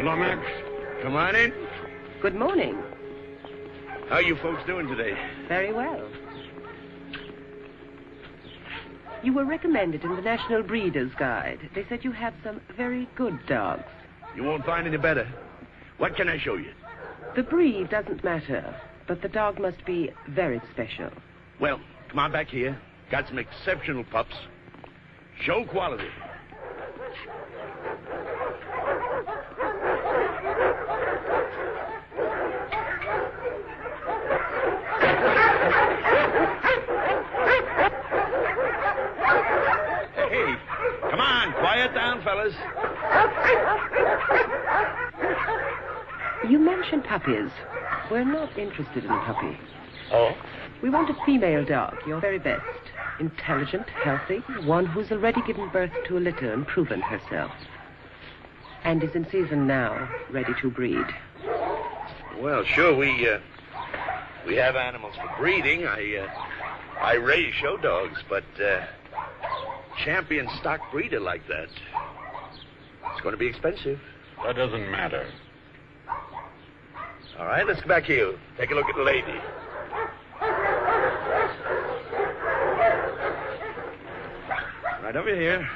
Lomax, come on in. Good morning. How are you folks doing today? Very well. You were recommended in the National Breeders' Guide. They said you have some very good dogs. You won't find any better. What can I show you? The breed doesn't matter, but the dog must be very special. Well, come on back here. Got some exceptional pups. Show quality. Quiet down, fellas. You mentioned puppies. We're not interested in a puppy. Oh? We want a female dog, your very best. Intelligent, healthy, one who's already given birth to a litter and proven herself. And is in season now, ready to breed. Well, sure, we have animals for breeding. I raise show dogs, but champion stock breeder like that, it's going to be expensive. That doesn't matter. All right, let's go back here. Take a look at the lady. Right over here.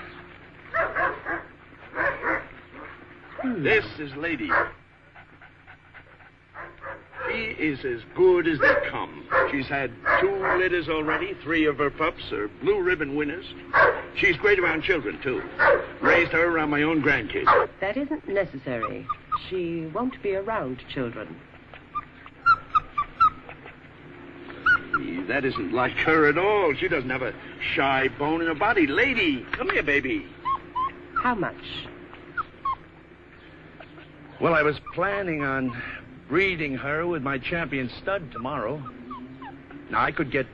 This is Lady. She is as good as they come. She's had 2 litters already. 3 of her pups are blue ribbon winners. She's great around children, too. Raised her around my own grandkids. That isn't necessary. She won't be around children. That isn't like her at all. She doesn't have a shy bone in her body. Lady, come here, baby. How much? Well, I was planning on breeding her with my champion stud tomorrow. Now, I could get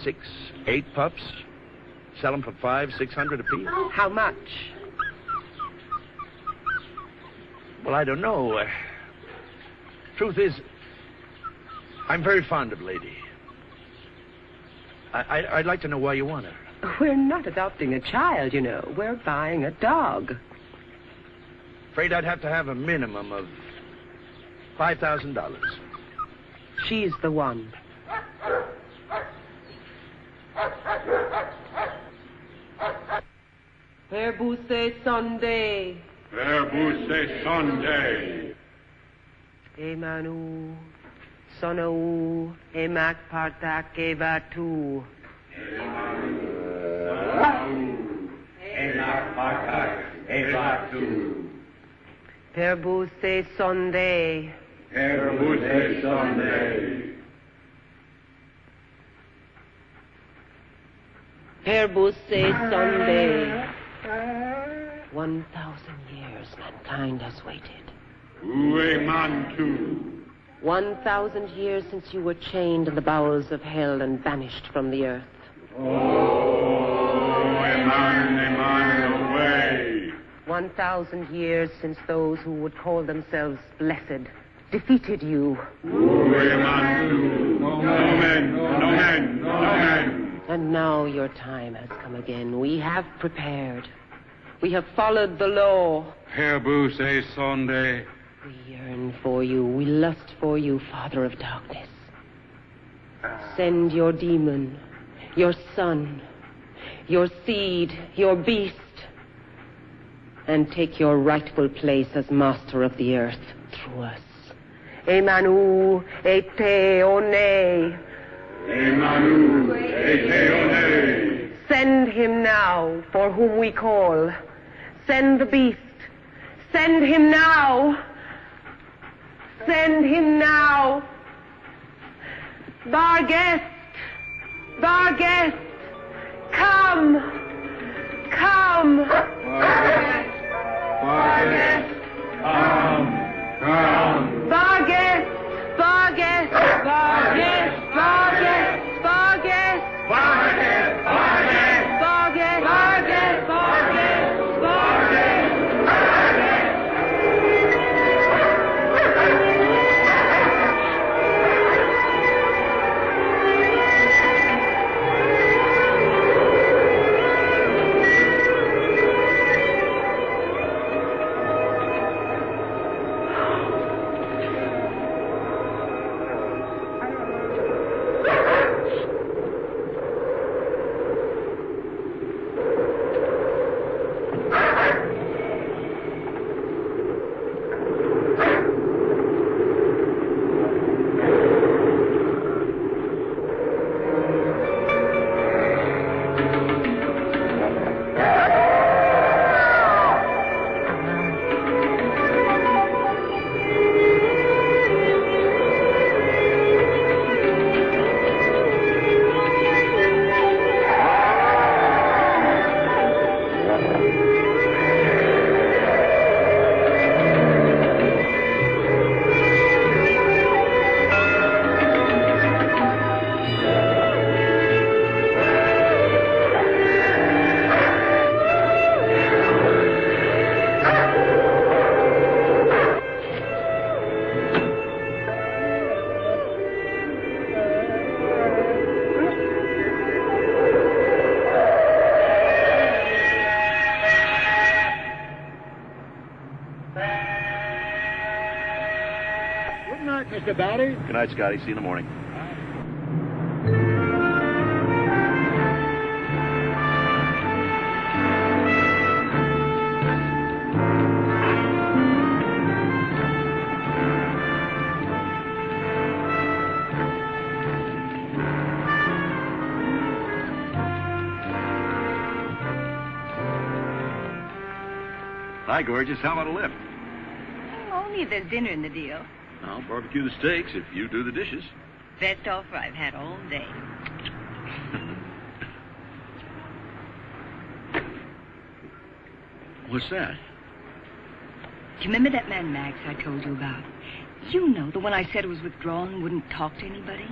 6, 8 pups, sell them for $500-600 apiece. How much? Well, I don't know. Truth is, I'm very fond of Lady. I'd like to know why you want her. We're not adopting a child, you know. We're buying a dog. Afraid I'd have to have a minimum of $5,000. She's the one. Père Bousse Sunday. Père Bousse Sunday. Emanu, Sonou, Emak Partak Evatu. Emak Partak Evatu. Père Bousse Sunday. Père Bousse Sunday. Père Bousse Sunday. 1,000 years mankind has waited. Uemantu. 1,000 years since you were chained in the bowels of hell and banished from the earth. Oh, Eman, away. 1,000 years since those who would call themselves blessed defeated you. Uemantu. No men, no men, no men. And now your time has come again. We have prepared. We have followed the law. Père Bousse Sunday. We yearn for you. We lust for you, Father of Darkness. Send your demon, your son, your seed, your beast, and take your rightful place as master of the earth through us. Emanu ete one. Emanu ete one. Send him now, for whom we call. Send the beast. Send him now. Send him now. Barguest. Barguest. Come. Come. Barguest. Barguest. Come. Barguest. Barguest. Barguest. Barguest. Barguest. Barguest. Barguest. Good night, Mr. Batty. Good night, Scotty. See you in the morning. Hi, gorgeous. How about a lift? Only if there's dinner in the deal. I'll barbecue the steaks if you do the dishes. Best offer I've had all day. What's that? Do you remember that man Max I told you about? You know, the one I said was withdrawn and wouldn't talk to anybody?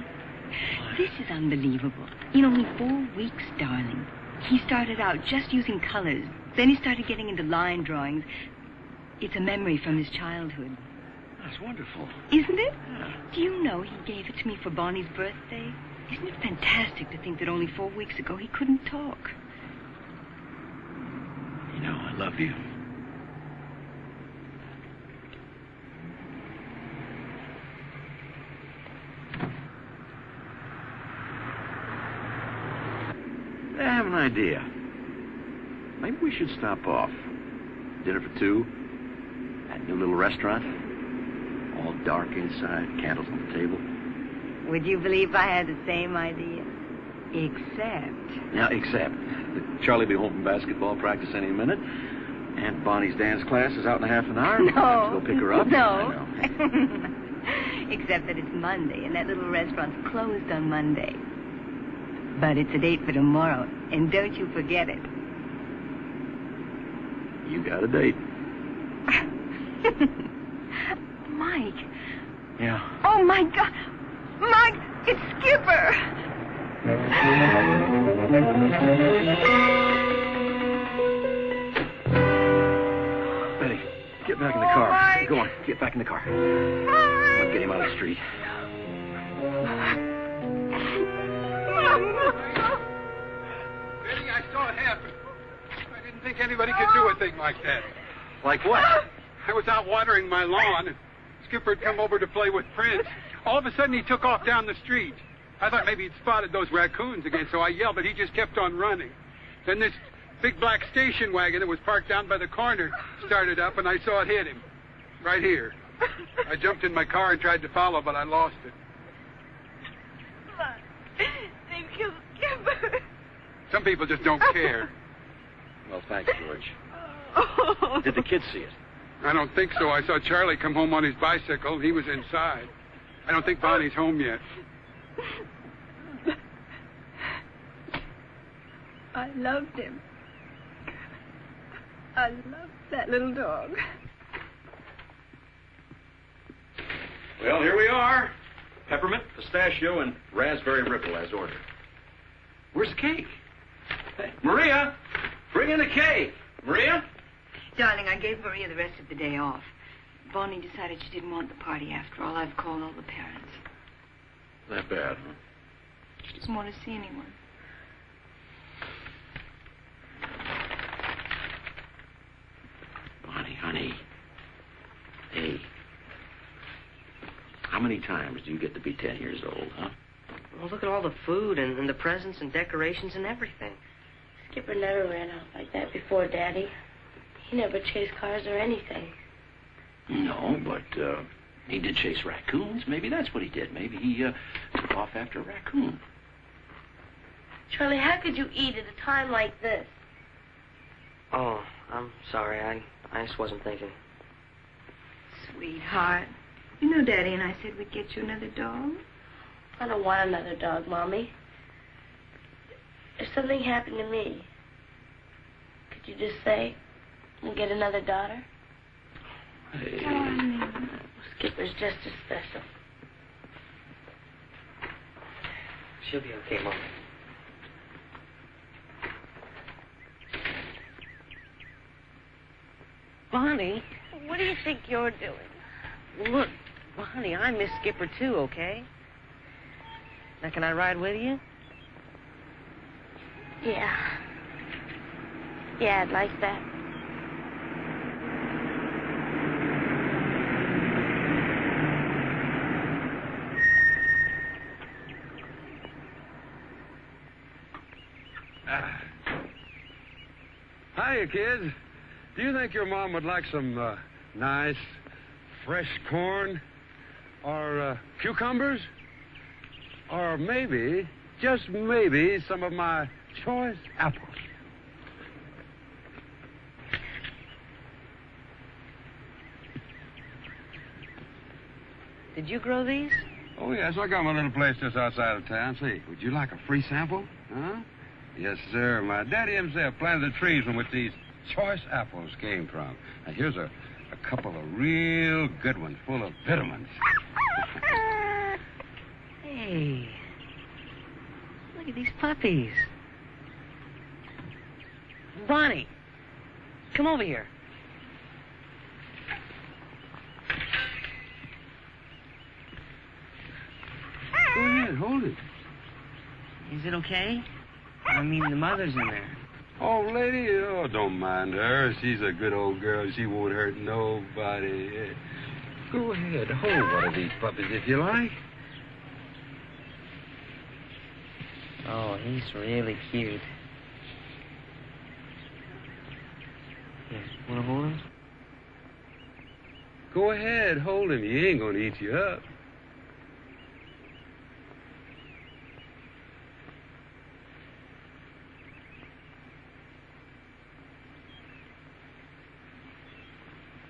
This is unbelievable. In only 4 weeks, darling. He started out just using colors. Then he started getting into line drawings. It's a memory from his childhood. That's wonderful. Isn't it? Yeah. Do you know he gave it to me for Bonnie's birthday? Isn't it fantastic to think that only 4 weeks ago he couldn't talk? You know, I love you. I have an idea. Maybe we should stop off. Dinner for two. That new little restaurant. All dark inside, candles on the table. Would you believe I had the same idea? Except... Now, except that Charlie will be home from basketball practice any minute. Aunt Bonnie's dance class is out in a half an hour. We'll have to go pick her up. No. I know. Except that it's Monday, and that little restaurant's closed on Monday. But it's a date for tomorrow, and don't you forget it. You got a date. Mike. Yeah. Oh, my God. Mike, it's Skipper. Betty, get back in the car. Mike. Go on, get back in the car. Mike. Let's get him out of the street. Betty, I saw it happen. I didn't think anybody could do a thing like that. Like what? I was out watering my lawn, and Skipper had come over to play with Prince. All of a sudden, he took off down the street. I thought maybe he'd spotted those raccoons again, so I yelled, but he just kept on running. Then this big black station wagon that was parked down by the corner started up, and I saw it hit him. Right here. I jumped in my car and tried to follow, but I lost it. They killed Skipper. Some people just don't care. Well, thanks, George. Did the kids see it? I don't think so. I saw Charlie come home on his bicycle. He was inside. I don't think Bonnie's home yet. I loved him. I loved that little dog. Well, here we are. Peppermint, pistachio, and raspberry ripple as ordered. Where's the cake? Hey, Maria, bring in the cake. Maria? Darling, I gave Maria the rest of the day off. Bonnie decided she didn't want the party after all. I've called all the parents. That bad, huh? She doesn't want to see anyone. Bonnie, honey. Hey. How many times do you get to be 10 years old, huh? Well, look at all the food and the presents and decorations and everything. Skipper never ran out like that before, Daddy. He never chased cars or anything. No, but he did chase raccoons. Maybe that's what he did. Maybe he took off after a raccoon. Charlie, how could you eat at a time like this? Oh, I'm sorry. I just wasn't thinking. Sweetheart, you know Daddy and I said we'd get you another dog. I don't want another dog, Mommy. If something happened to me, could you just say and get another daughter? Hey. Skipper's just as special. She'll be okay, Mom. Bonnie, What do you think you're doing? look, Bonnie, I miss Skipper too, okay? Now, can I ride with you? Yeah. Yeah, I'd like that. Hiya, kids. Do you think your mom would like some nice, fresh corn? Or cucumbers? Or maybe, just maybe, some of my choice apples? Did you grow these? Oh, yes, I got my little place just outside of town. See, would you like a free sample? Huh? Yes, sir. My daddy himself planted the trees from which these choice apples came from. Now, here's a couple of real good ones, full of vitamins. Hey, look at these puppies. Bonnie, come over here. Go ahead, hold it. Is it okay? I mean, the mother's in there. Oh, lady, oh, don't mind her. She's a good old girl. She won't hurt nobody. Go ahead, hold one of these puppies if you like. Oh, he's really cute. Here, want to hold him? Go ahead, hold him. He ain't gonna eat you up.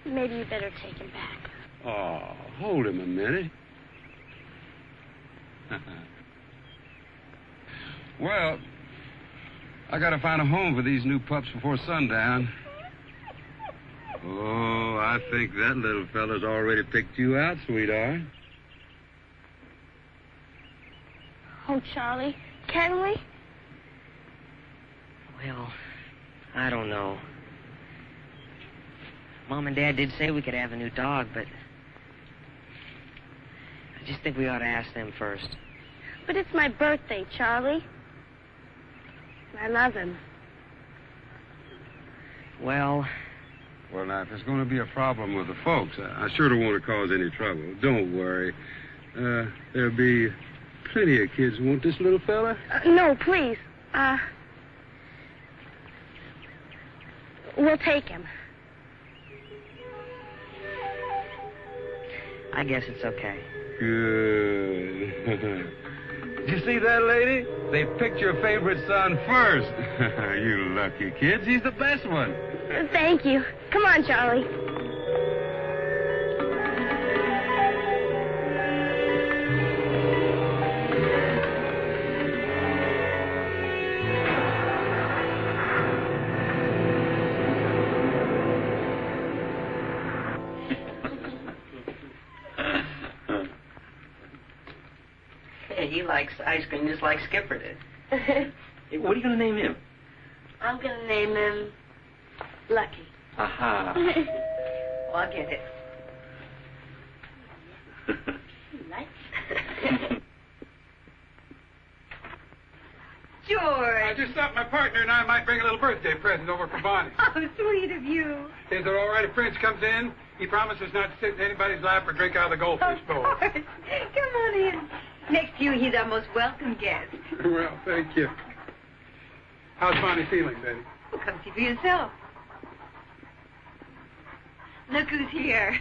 Maybe you better take him back. Oh, hold him a minute. Well, I gotta find a home for these new pups before sundown. Oh, I think that little fella's already picked you out, sweetheart. Oh, Charlie, can we? Well, I don't know. Mom and Dad did say we could have a new dog, but I just think we ought to ask them first. But it's my birthday, Charlie. I love him. Well, now, if there's going to be a problem with the folks, I sure don't want to cause any trouble. Don't worry. There'll be plenty of kids who want this little fella. No, please. We'll take him. I guess it's okay. Good. Did you see that, lady? They picked your favorite son first. You lucky kids. He's the best one. Thank you. Come on, Charlie. He likes ice cream just like Skipper did. Hey, what are you going to name him? I'm going to name him Lucky. Aha. Well, I'll get it. George. I just thought my partner and I might bring a little birthday present over for Bonnie. Oh, sweet of you. Is it all right if Prince comes in? He promises not to sit in anybody's lap or drink out of the goldfish bowl. Of course. Come on in. Next to you, he's our most welcome guest. Well, thank you. How's Bonnie feeling, Betty? Well, come see for yourself. Look who's here.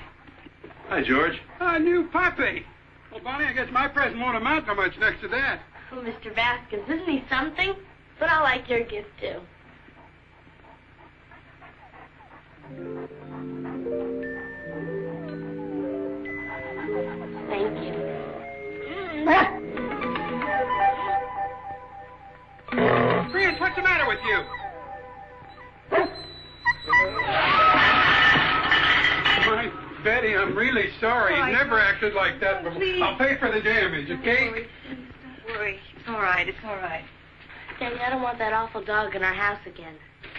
Hi, George. A new puppy. Well, Bonnie, I guess my present won't amount to much next to that. Oh, Mr. Vasquez, isn't he something? But I like your gift, too. Thank you. Prince, what's the matter with you? My Betty, I'm really sorry. He's never acted like that before. Please. I'll pay for the damage, okay? Don't worry. It's all right. It's all right. Daddy, I don't want that awful dog in our house again.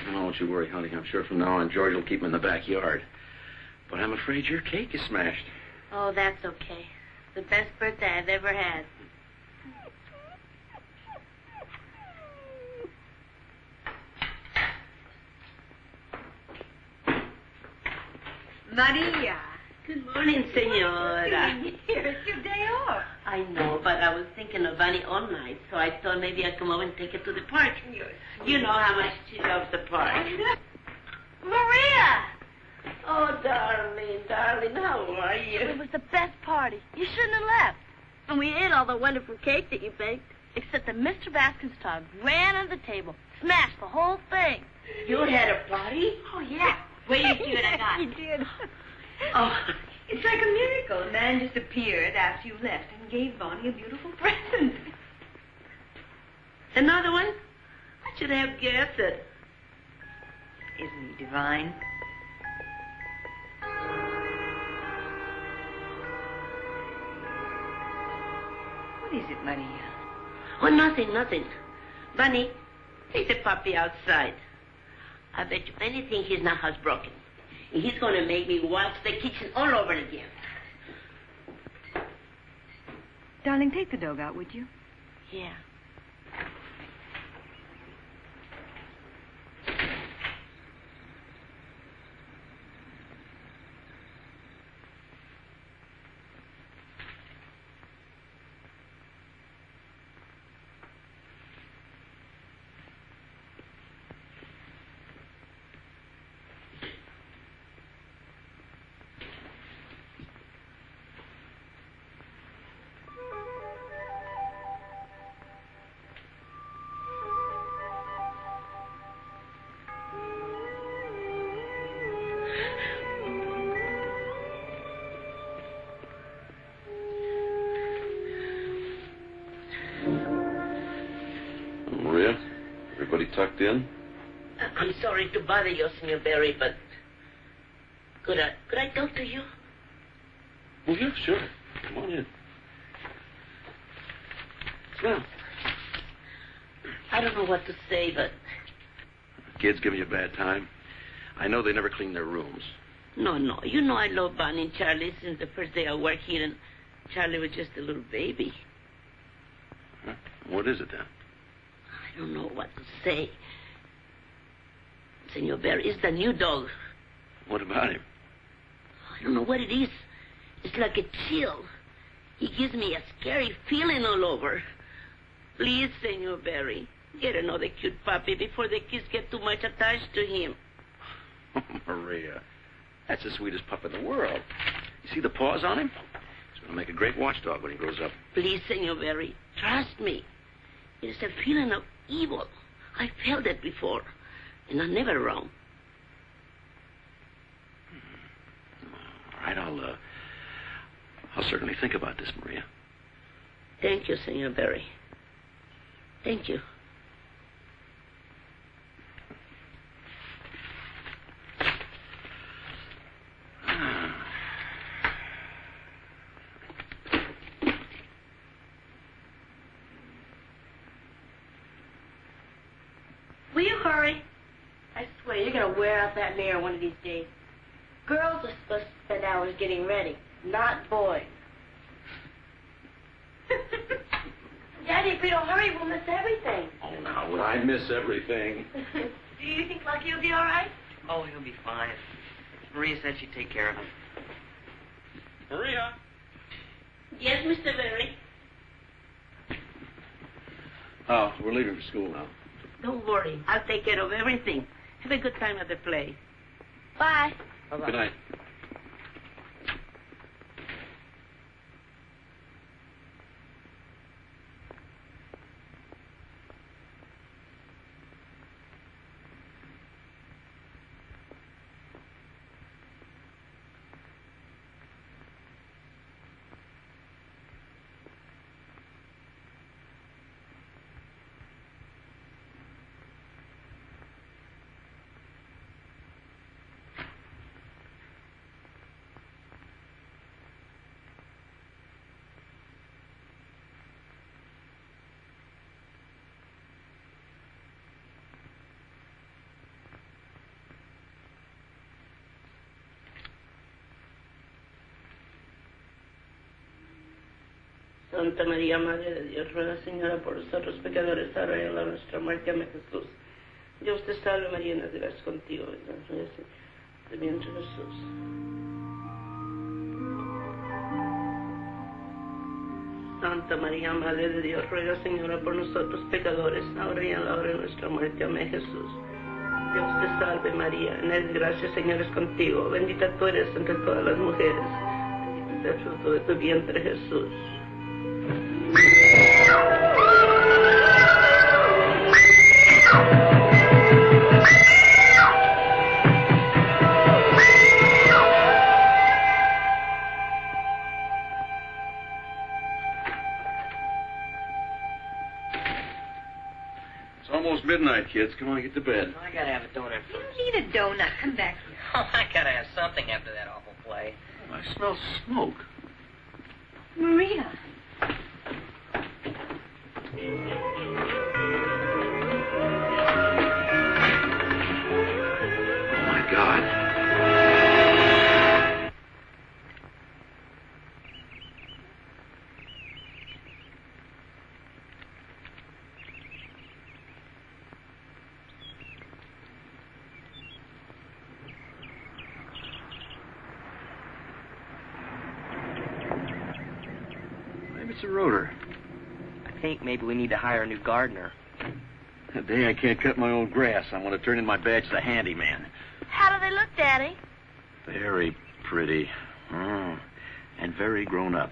Oh, don't you worry, honey. I'm sure from now on George will keep him in the backyard. But I'm afraid your cake is smashed. Oh, that's okay. The best birthday I've ever had. Maria. Good morning, Senora. Here, it's your day off. I I know, but I was thinking of Bunny all night, so I thought maybe I'd come over and take her to the park. You know how much she loves the park. Maria! Oh, darling, how are you? It was the best party. You shouldn't have left. And we ate all the wonderful cake that you baked, except that Mr. Baskin's dog ran under the table, smashed the whole thing. You had a party? Oh, yeah. Wait till you see what I got. He did. Oh, It's like a miracle. A man just appeared after you left and gave Bonnie a beautiful present. another one? I should have guessed it. Isn't he divine? What is it, Maria? Oh, nothing. Bunny, take the puppy outside. I bet you anything he's not housebroken. And he's going to make me watch the kitchen all over again. Darling, take the dog out, would you? Yeah. Maria, everybody tucked in? I'm sorry to bother you, Senor Barry, but could I talk to you? Well, yeah, sure. Come on in. Well, I don't know what to say, but... kids giving you a bad time? I know they never clean their rooms. No. You know I love Bonnie and Charlie since the first day I worked here, and Charlie was just a little baby. Huh? What is it, then? I don't know what to say. Senor Barry, it's the new dog. What about him? I don't know what it is. It's like a chill. He gives me a scary feeling all over. Please, Senor Barry, get another cute puppy before the kids get too much attached to him. Oh, Maria, that's the sweetest pup in the world. You see the paws on him? He's going to make a great watchdog when he grows up. Please, Senor Barry, trust me. It is a feeling of evil. I felt it before, and I'm never wrong. All right, I'll certainly think about this, Maria. Thank you, Senor Barry. Thank you. Will you hurry? I swear, you're going to wear out that mirror one of these days. Girls are supposed to spend hours getting ready, not boys. Daddy, if we don't hurry, we'll miss everything. Oh, now, would I miss everything? Do you think Lucky will be all right? Oh, he'll be fine. Maria said she'd take care of him. Maria? Yes, Mr. Berry. Oh, we're leaving for school now. Don't worry. I'll take care of everything. Have a good time at the play. Bye. Good night. Santa María, Madre de Dios, ruega, Señora, por nosotros pecadores, ahora y en la hora de nuestra muerte. Amén, Jesús. Dios te salve, María, llena de gracia contigo, bendita de vientre Jesús. Santa María, Madre de Dios, ruega, Señora, por nosotros pecadores, ahora y en la hora de nuestra muerte. Amén, Jesús. Dios te salve, María, en la desgracia, Señor es contigo. Bendita tú eres entre todas las mujeres. Bendito es el fruto de tu vientre, Jesús. It's almost midnight, kids. Come on, get to bed. I gotta have a donut You first. need a donut. Come back here. Oh, I gotta have something after that awful play. I smell smoke. Maria. Oh, my God. Maybe it's a rotor. I think maybe we need to hire a new gardener. The day I can't cut my own grass, I'm going to turn in my badge to handyman. How do they look, Daddy? Very pretty. And very grown up.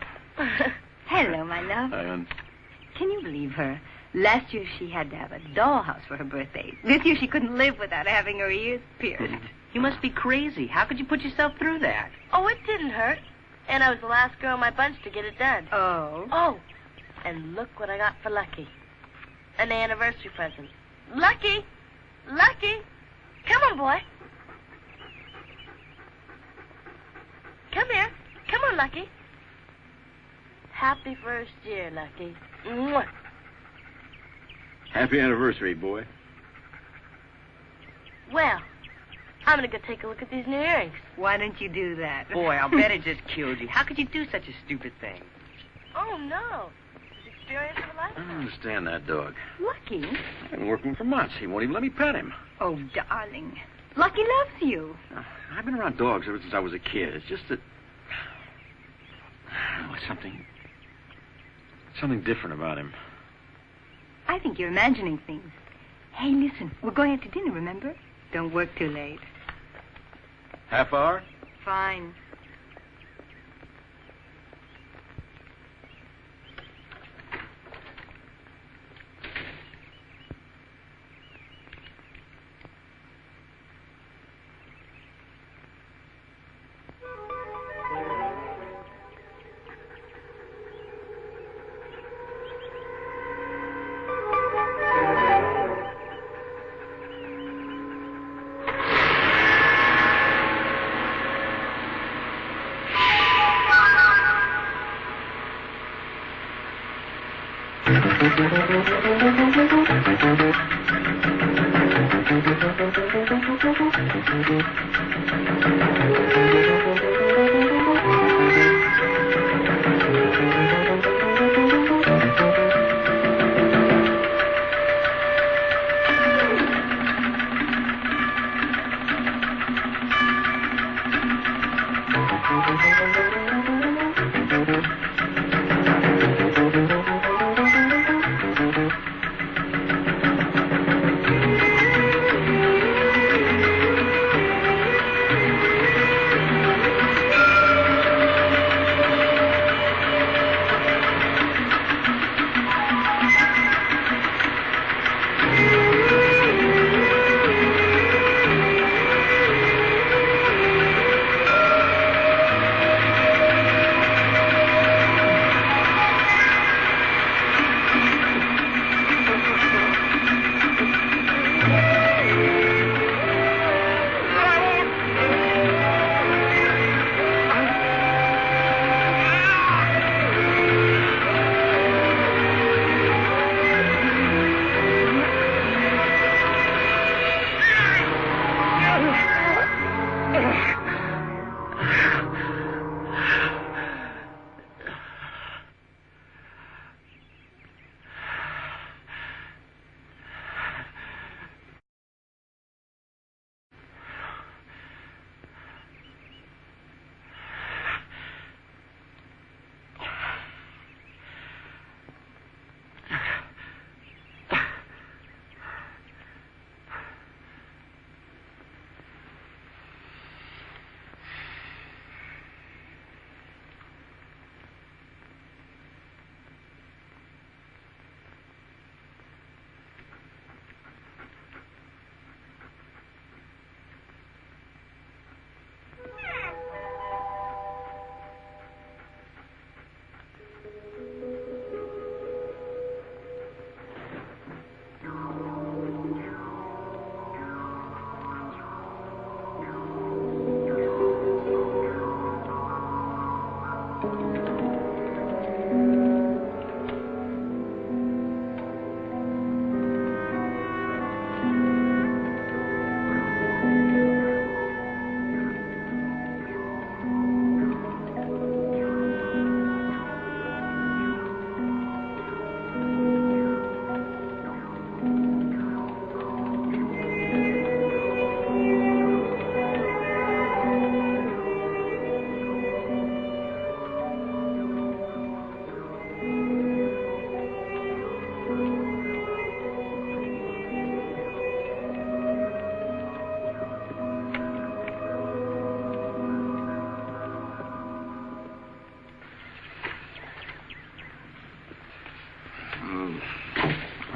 Hello, my love. Can you believe her? Last year she had to have a dollhouse for her birthday. This year she couldn't live without having her ears pierced. You must be crazy. How could you put yourself through that? Oh, it didn't hurt. And I was the last girl in my bunch to get it done. Oh. Oh, and look what I got for Lucky. An anniversary present. Lucky! Lucky! Come on, boy. Come here. Come on, Lucky. Happy first year, Lucky. Mwah. Happy anniversary, boy. Well, I'm going to go take a look at these new earrings. Why don't you do that? Boy, I'll bet it just killed you. How could you do such a stupid thing? Oh, no. It's experience of a I don't lifetime. understand that dog. Lucky? I've been working for months. He won't even let me pet him. Oh, darling. Lucky loves you. I've been around dogs ever since I was a kid. It's just that... Oh, something different about him. I think you're imagining things. Hey, listen. We're going out to dinner, remember? Don't work too late. Half hour? Fine.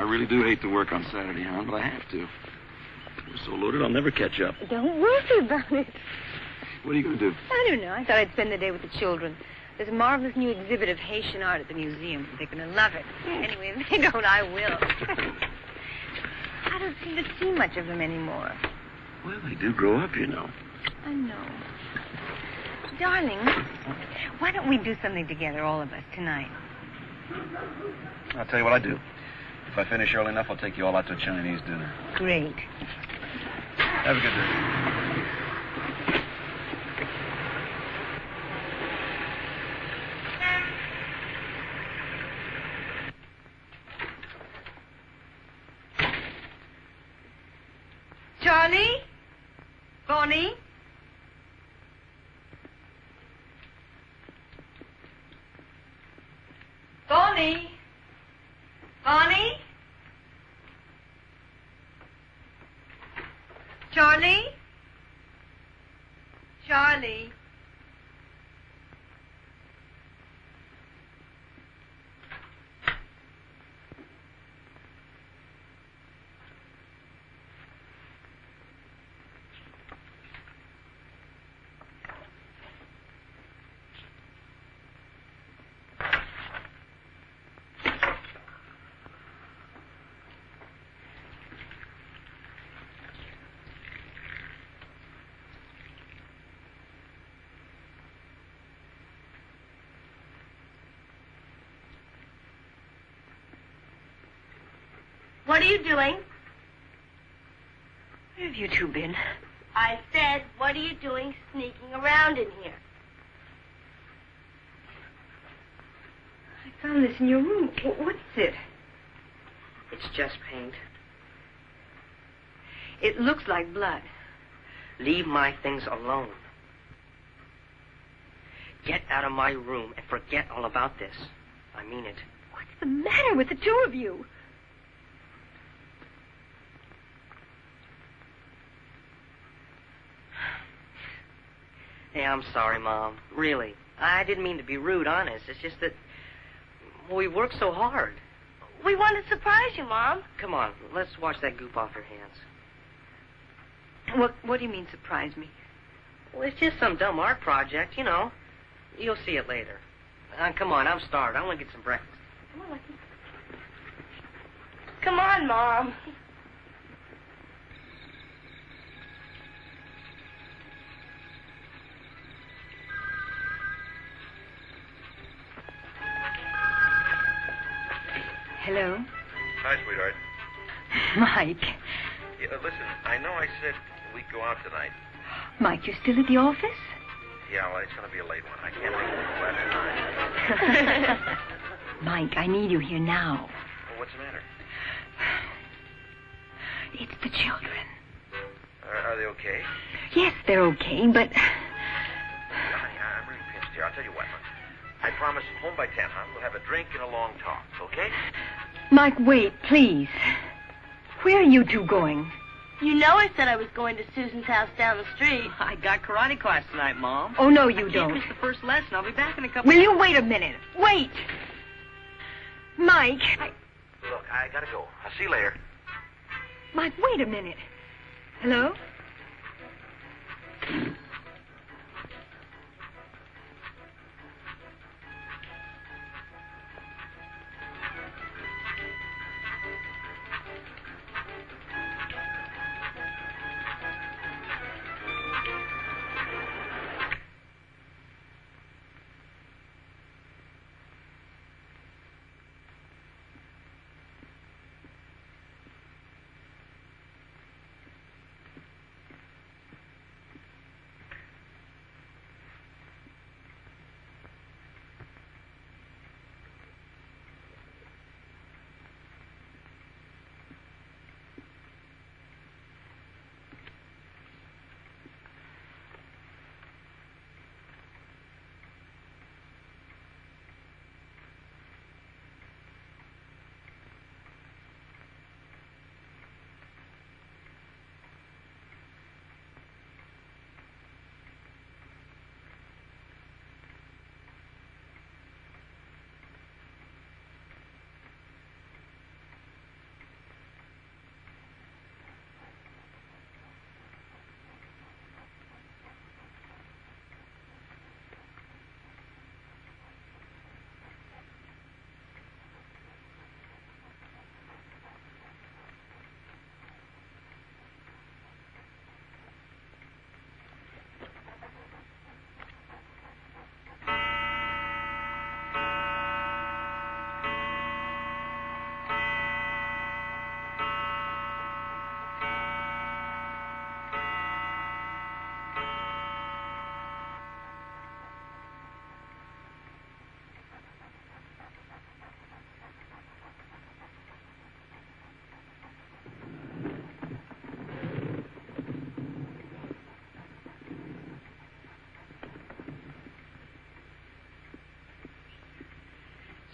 really do hate to work on Saturday, Hound, but I have to. We're so loaded, I'll never catch up. Don't worry about it. What are you going to do? I don't know. I thought I'd spend the day with the children. There's a marvelous new exhibit of Haitian art at the museum. They're going to love it. Anyway, if they don't, I will. I don't seem to see much of them anymore. Well, they do grow up, you know. I know. Darling, why don't we do something together, all of us, tonight? I'll tell you what I do. If I finish early enough, I'll take you all out to a Chinese dinner. Great. Have a good day. Charlie? Bonnie? Bonnie? Bonnie? Charlie? Charlie? What are you doing? Where have you two been? I said, what are you doing sneaking around in here? I found this in your room. What's it? It's just paint. It looks like blood. Leave my things alone. Get out of my room and forget all about this. I mean it. What's the matter with the two of you? Hey, I'm sorry, Mom. Really. I didn't mean to be rude, honest. It's just that we work so hard. We want to surprise you, Mom. Come on, let's wash that goop off your hands. What do you mean, surprise me? Well, it's just some dumb art project, you know. You'll see it later. Come on, I'm starved. I want to get some breakfast. Come on, Lucky. Come on, Mom. Hello? Hi, sweetheart. Mike. Yeah, listen, I know I said we'd go out tonight. Mike, you're still at the office? Yeah, well, it's going to be a late one. I can't make it until after 9. Mike, I need you here now. Well, what's the matter? It's the children. Are they okay? Yes, they're okay, but... Honey, I'm really pinched here. I'll tell you what. I promise home by 10, huh? We'll have a drink and a long talk, okay? Mike, wait, please. Where are you two going? You know I said I was going to Susan's house down the street. I got karate class tonight, Mom. Oh, no, you I don't. can't miss the first lesson. I'll be back in a couple... Will you wait a minute? Wait! Mike, Look, I gotta go. I'll see you later. Mike, wait a minute. Hello?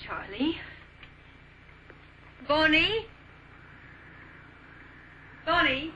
Charlie? Bonnie? Bonnie?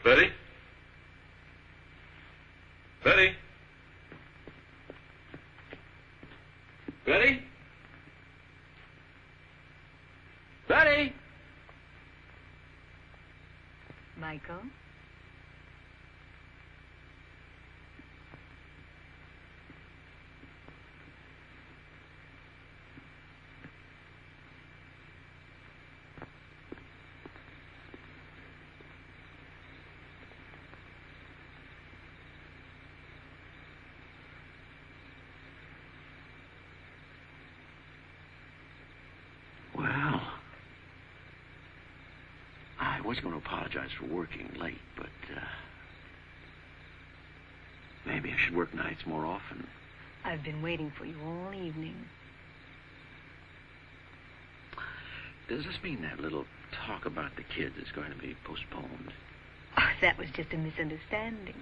Betty? Betty? Betty? Betty? Michael? Well, I was going to apologize for working late, but maybe I should work nights more often. I've been waiting for you all evening. Does this mean that little talk about the kids is going to be postponed? Oh, that was just a misunderstanding.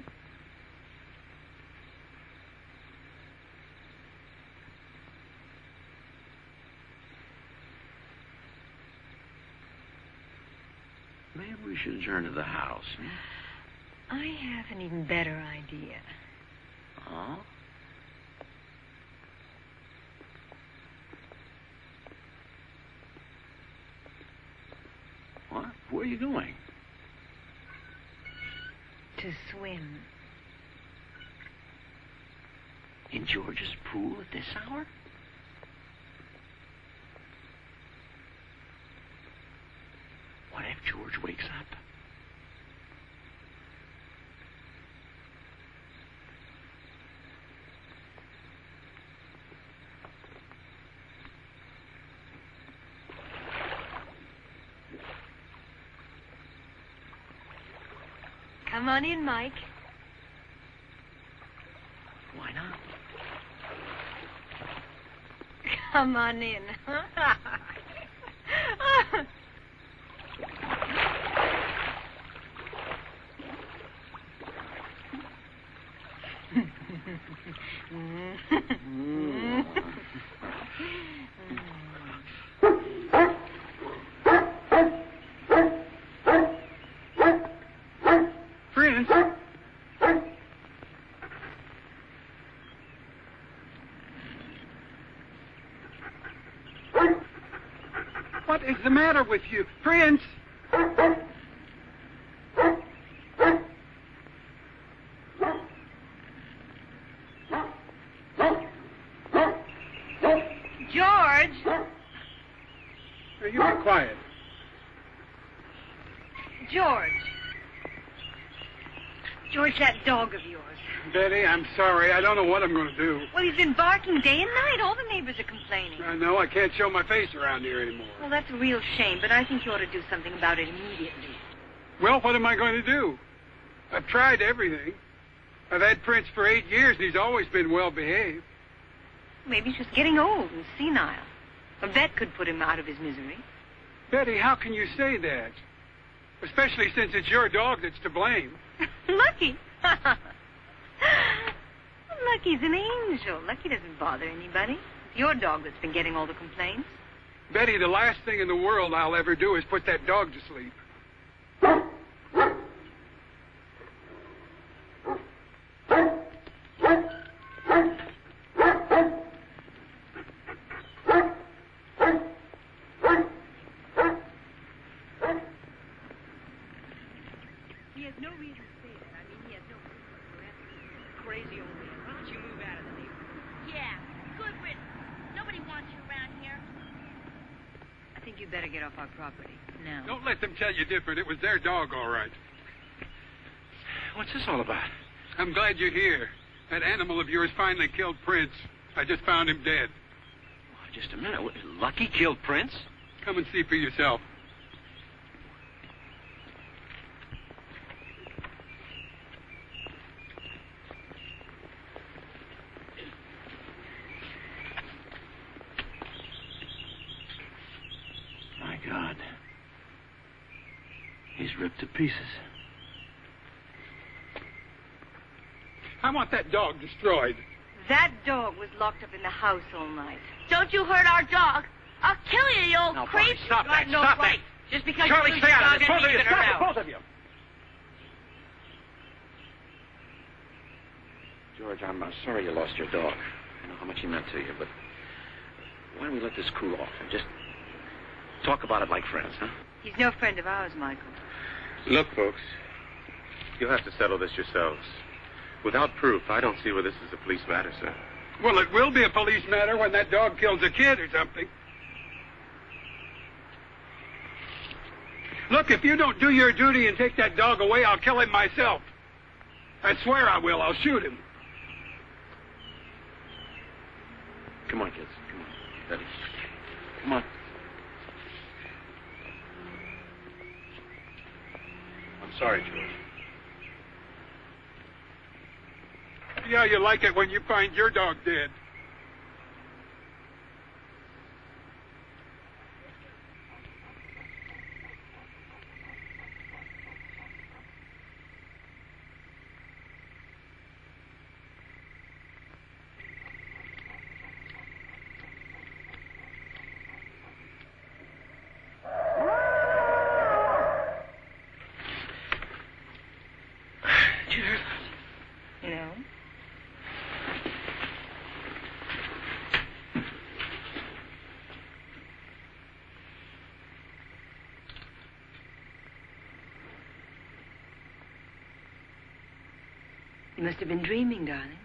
Maybe we should adjourn to the house. I have an even better idea. Oh? What? Where are you going? To swim. In George's pool at this hour? What if George wakes up? Come on in, Mike. Why not? Come on in. Prince? What is the matter with you? Prince! George! Now, you be quiet. George. George, that dog of yours. Betty, I'm sorry. I don't know what I'm going to do. Well, he's been barking day and night. All the neighbors are complaining. I know. I can't show my face around here anymore. Well, that's a real shame, but I think you ought to do something about it immediately. Well, what am I going to do? I've tried everything. I've had Prince for 8 years, and he's always been well behaved. Maybe he's just getting old and senile. A vet could put him out of his misery. Betty, how can you say that? Especially since it's your dog that's to blame. Lucky. Lucky's an angel. Lucky doesn't bother anybody. It's your dog that's been getting all the complaints. Betty, the last thing in the world I'll ever do is put that dog to sleep. He has no reason to say that. I mean, he has no reason whatsoever. Crazy old man. Why don't you move out of the neighborhood? Yeah, good riddance. Nobody wants you around here. I think you'd better get off our property now. Don't let them tell you different. It was their dog, all right. What's this all about? I'm glad you're here. That animal of yours finally killed Prince. I just found him dead. Oh, just a minute. Lucky killed Prince? Come and see for yourself. My God. He's ripped to pieces. I want that dog destroyed. That dog was locked up in the house all night. Don't you hurt our dog. I'll kill you, you old Now, creep. Barney, stop You have that. no Stop right. that. Just because Charlie, you stay out of this. Both of you, it stop it, around. both of you. George, I'm sorry you lost your dog. I know how much he meant to you, but why don't we let this cool off and just talk about it like friends, huh? He's no friend of ours, Michael. Look, folks, you'll have to settle this yourselves. Without proof, I don't see where this is a police matter, sir. Well, it will be a police matter when that dog kills a kid or something. Look, if you don't do your duty and take that dog away, I'll kill him myself. I swear I will. I'll shoot him. Come on, kids. Come on. Ready? Come on. I'm sorry, George. See how you like it when you find your dog dead. No. You must have been dreaming, darling.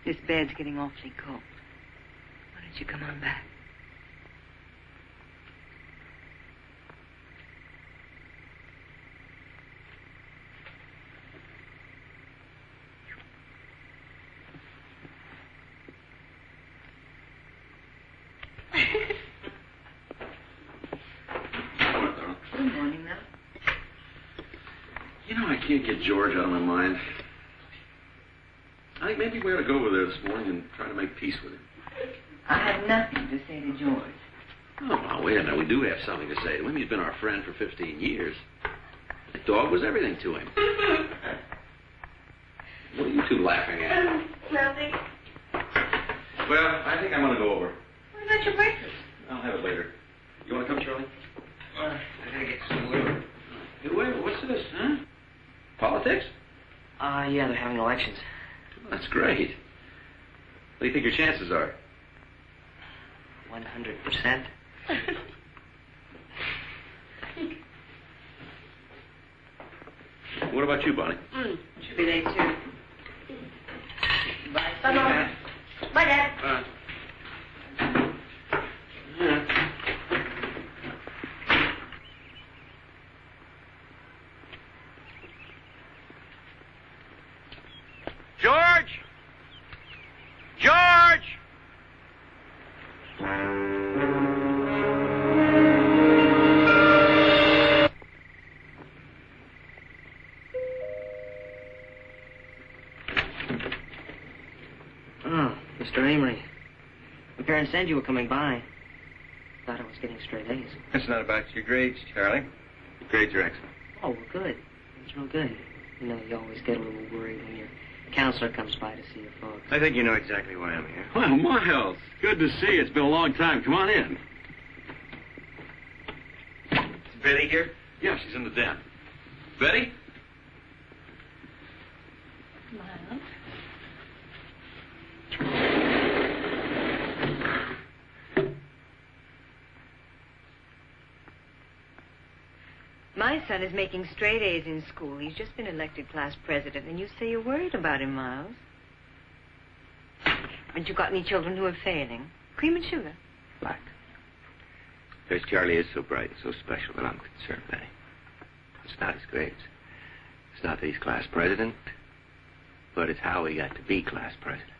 This bed's getting awfully cold. Why don't you come on back? Good morning, now. You know, I can't get George out of my mind. I think maybe we ought to go over there this morning and try to make peace with him. I have nothing to say to George. Oh, now, wait a minute. We do have something to say to him. He's been our friend for 15 years. The dog was everything to him. What are you two laughing at? Nothing. Well, I think I'm going to go over. What about your breakfast? I'll have it later. You want to come, Charlie? I gotta get some wood. Hey, wait, what's this, huh? Politics? Yeah, they're having elections. That's great. What do you think your chances are? 100%. What about you, Bonnie? Should be late, too. Bye, Mom. Bye, Dad. George! George! Oh, Mr. Amory. My parents said you were coming by. Thought I was getting straight A's. It's not about your grades, Charlie. Your grades are excellent. Oh, well, good. It's real good. You know, you always get a little worried when your counselor comes by to see your folks. I think you know exactly why I'm here. Well, Miles, good to see you. It's been a long time. Come on in. Is Betty here? Yeah, she's in the den. Betty? Miles. My son is making straight A's in school. He's just been elected class president, and you say you're worried about him, Miles. Haven't you got any children who are failing? Cream and sugar. Black. Because Charlie is so bright and so special that I'm concerned, Betty. It's not his grades. It's not that he's class president, but it's how he got to be class president.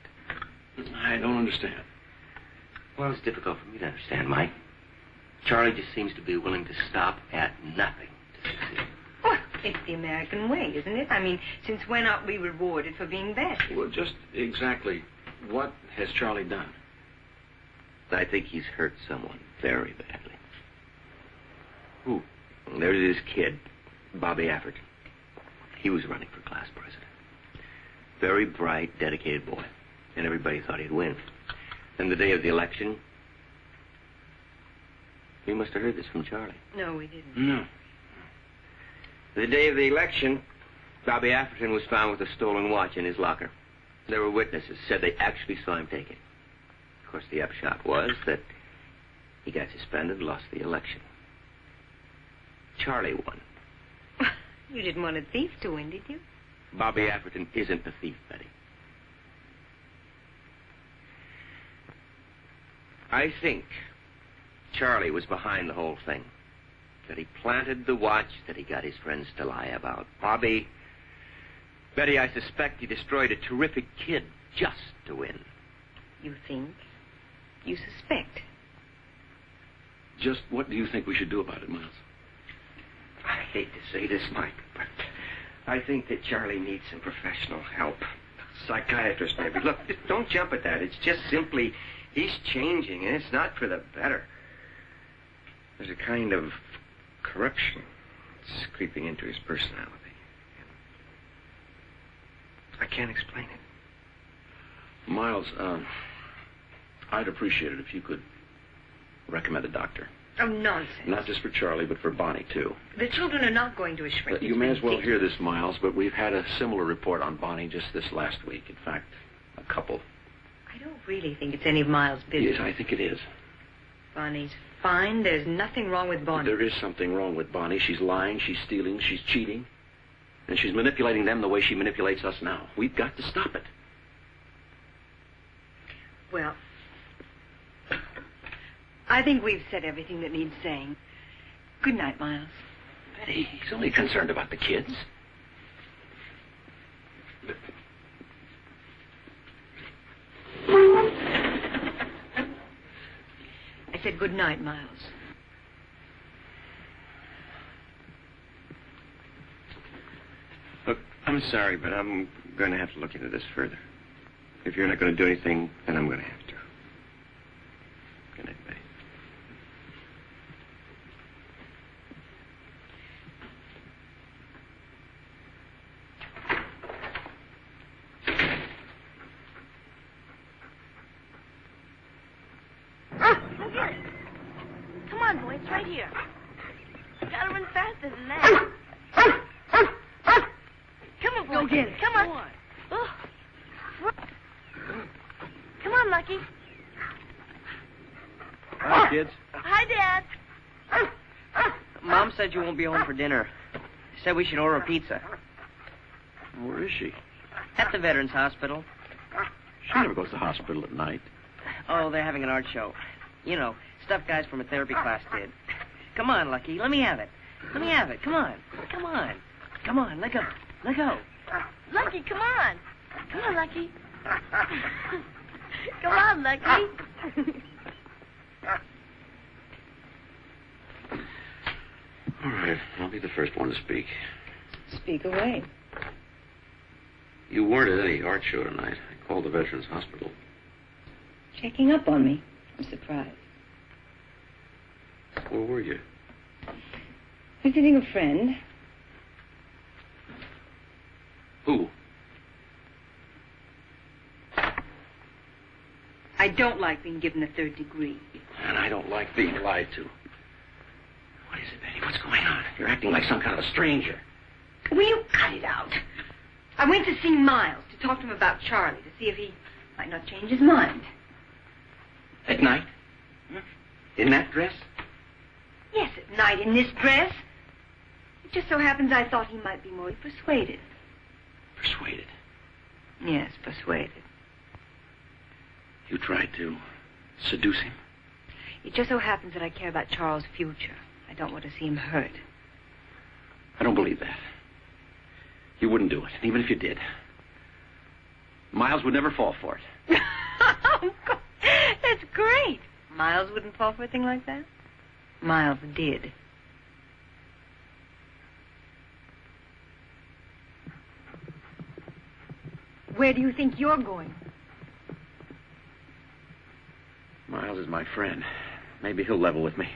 I don't understand. Well, it's difficult for me to understand, Mike. Charlie just seems to be willing to stop at nothing to succeed. Well, it's the American way, isn't it? I mean, since when aren't we rewarded for being best? Well, just exactly what has Charlie done? I think he's hurt someone very badly. Who? There's this kid, Bobby African. He was running for class president. Very bright, dedicated boy. And everybody thought he'd win. Then the day of the election, you must have heard this from Charlie. No, we didn't. No. The day of the election, Bobby African was found with a stolen watch in his locker. There were witnesses, said they actually saw him take it. Of course, the upshot was that he got suspended and lost the election. Charlie won. You didn't want a thief to win, did you? Bobby African isn't a thief, Betty. I think Charlie was behind the whole thing. That he planted the watch that he got his friends to lie about. Bobby, Betty, I suspect he destroyed a terrific kid just to win. You think? You suspect? Just what do you think we should do about it, Miles? I hate to say this, Mike, but I think that Charlie needs some professional help. Psychiatrist, maybe. Look, don't jump at that. It's just simply he's changing, and it's not for the better. There's a kind of corruption that's creeping into his personality. I can't explain it. Miles, I'd appreciate it if you could recommend a doctor. Oh, nonsense. Not just for Charlie, but for Bonnie, too. The children are not going to a shrink. You may as well hear this, Miles, but we've had a similar report on Bonnie just this last week. In fact, a couple. I don't really think it's any of Miles' business. Yes, I think it is. Bonnie's fine. There's nothing wrong with Bonnie. There is something wrong with Bonnie. She's lying, she's stealing, she's cheating. And she's manipulating them the way she manipulates us now. We've got to stop it. Well, I think we've said everything that needs saying. Good night, Miles. Betty, he's only concerned about the kids. I said good night, Miles. Look, I'm sorry, but I'm going to have to look into this further. If you're not going to do anything, then I'm going to have to. Good night, Betty. Go get it. Come on, boy, it's right here. You gotta run faster than that. Come on, boy. Go get it. Come on. Oh. Come on, Lucky. kids. Hi, Dad. Mom said you won't be home for dinner. Said we should order a pizza. Where is she? At the Veterans Hospital. She never goes to the hospital at night. Oh, they're having an art show. You know, stuff guys from a therapy class did. Come on, Lucky. Let me have it. Let me have it. Come on. Come on. Come on. Let go. Let go. Lucky, come on. Come on, Lucky. Come on, Lucky. All right. I'll be the first one to speak. Speak away. You weren't at any art show tonight. I called the Veterans Hospital. Checking up on me. I'm surprised. Where were you? Visiting a friend. Who? I don't like being given the third degree. And I don't like being lied to. What is it, Betty? What's going on? You're acting like some kind of a stranger. Will you cut it out? I went to see Miles to talk to him about Charlie, to see if he might not change his mind. At night? In that dress? Yes, at night in this dress. It just so happens I thought he might be more persuaded. Persuaded? Yes, persuaded. You tried to seduce him? It just so happens that I care about Charles' future. I don't want to see him hurt. I don't believe that. You wouldn't do it, even if you did. Miles would never fall for it. That's great. Miles wouldn't fall for a thing like that? Miles did. Where do you think you're going? Miles is my friend. Maybe he'll level with me.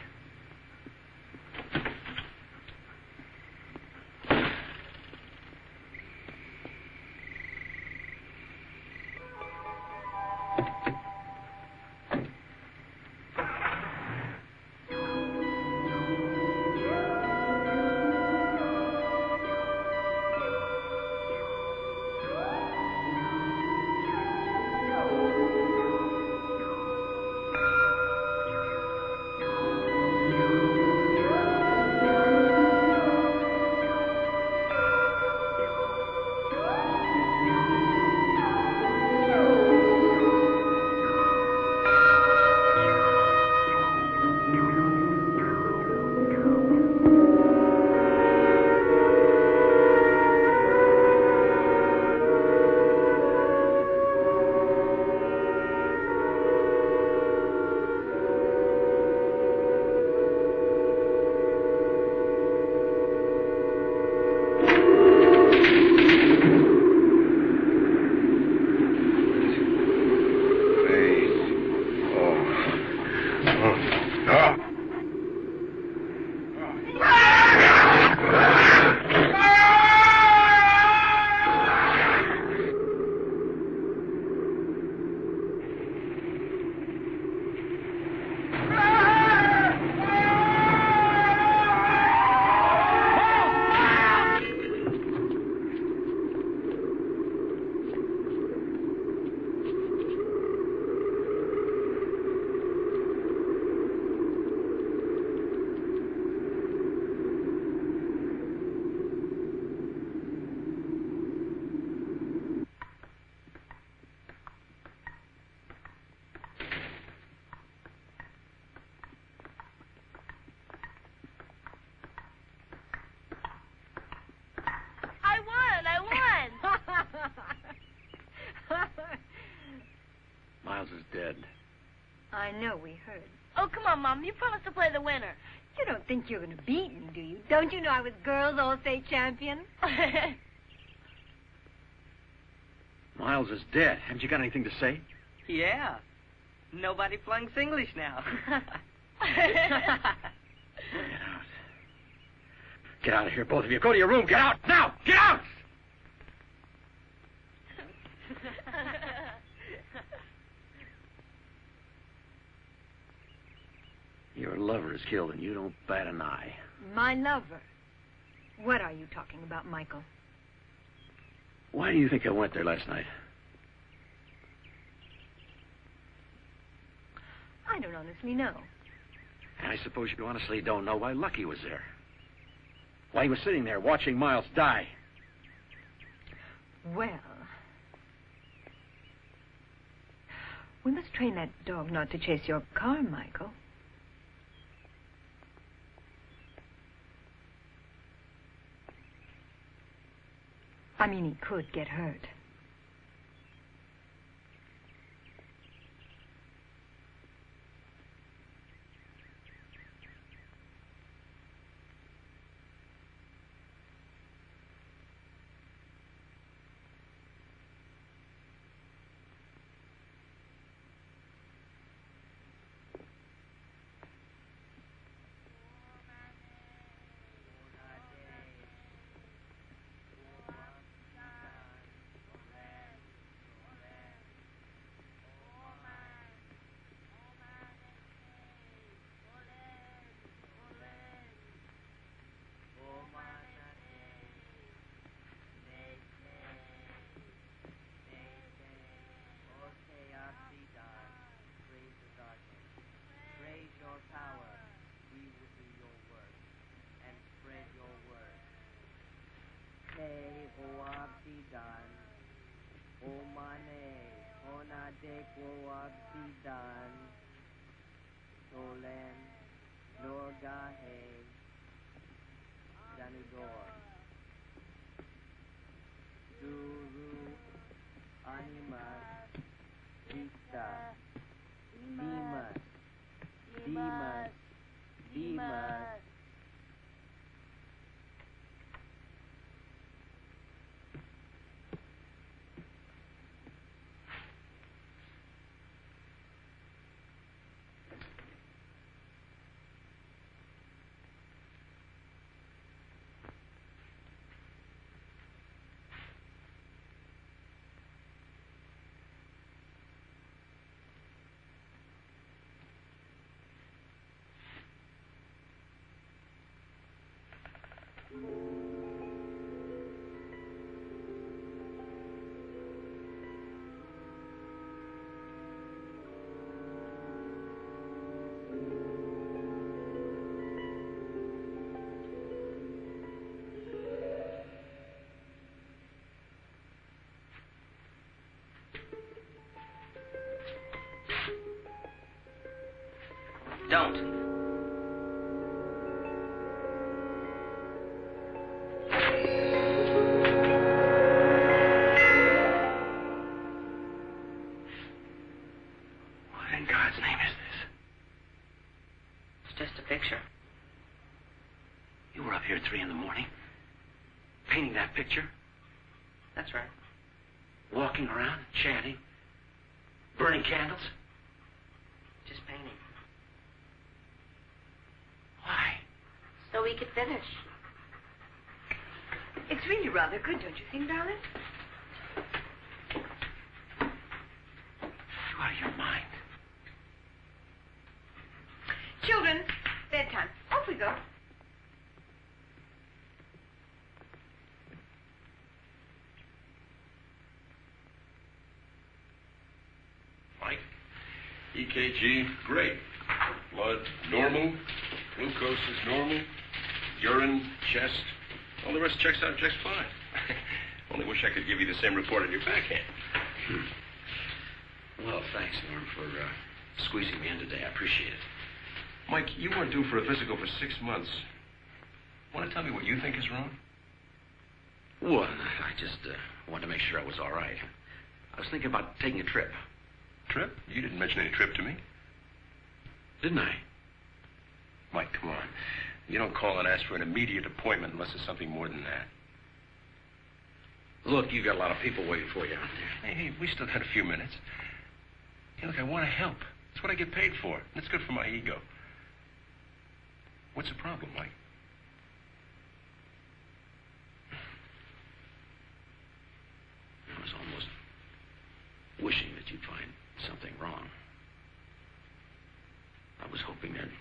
Miles is dead. I know, we heard. Oh, come on, Mom. You promised to play the winner. You don't think you're going to beat me, do you? Don't you know I was girls' all-state champion? Miles is dead. Haven't you got anything to say? Yeah. Nobody flung English now. Get out. Get out of here, both of you. Go to your room. Get out now. Get out! Your lover is killed and you don't bat an eye. My lover? What are you talking about, Michael? Why do you think I went there last night? I don't honestly know. And I suppose you honestly don't know why Lucky was there. Why he was sitting there watching Miles die. Well, we must train that dog not to chase your car, Michael. I mean, he could get hurt. Don't. What in God's name is this? It's just a picture. You were up here at 3 in the morning, painting that picture, That's right. walking around, chatting, burning candles. Just painting. Why? So we could finish. It's really rather good, don't you think, darling? You out of your mind. Children, bedtime. Off we go. Mike, EKG, great. Blood, normal. Glucose is normal. Urine, chest. All the rest checks out just fine. Only wish I could give you the same report on your backhand. Well, thanks, Norm, for squeezing me in today. I appreciate it. Mike, you weren't due for a physical for 6 months. Want to tell me what you think is wrong? Well, I just wanted to make sure I was all right. I was thinking about taking a trip. Trip? You didn't mention any trip to me. Didn't I? Mike, come on. You don't call and ask for an immediate appointment unless there's something more than that. Look, you got a lot of people waiting for you out there. Hey, we still got a few minutes. Hey, look, I want to help. That's what I get paid for. And it's good for my ego. What's the problem, Mike? I was almost wishing that you'd find something wrong. I was hoping there'd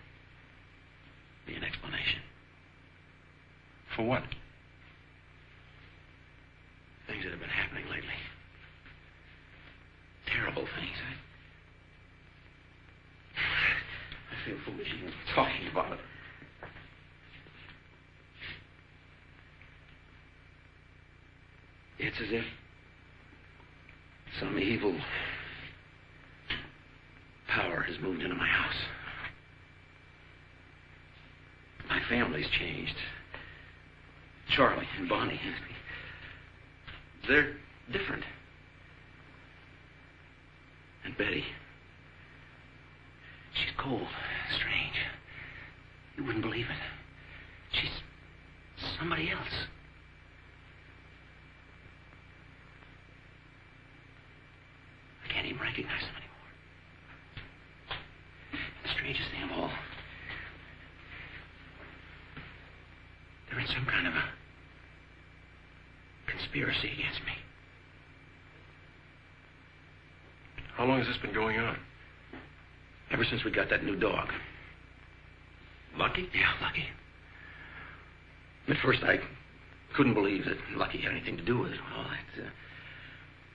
be an explanation. For what? Things that have been happening lately. Terrible things. I feel foolish even talking about it. It's as if some evil power has moved into my house. My family's changed. Charlie and Bonnie, they're different. And Betty, she's cold, strange. You wouldn't believe it. She's somebody else. I can't even recognize them anymore. The strangest thing of all, they're in some kind of a conspiracy against me. How long has this been going on? Ever since we got that new dog. Lucky? Yeah, Lucky. At first, I couldn't believe that Lucky had anything to do with it. All that,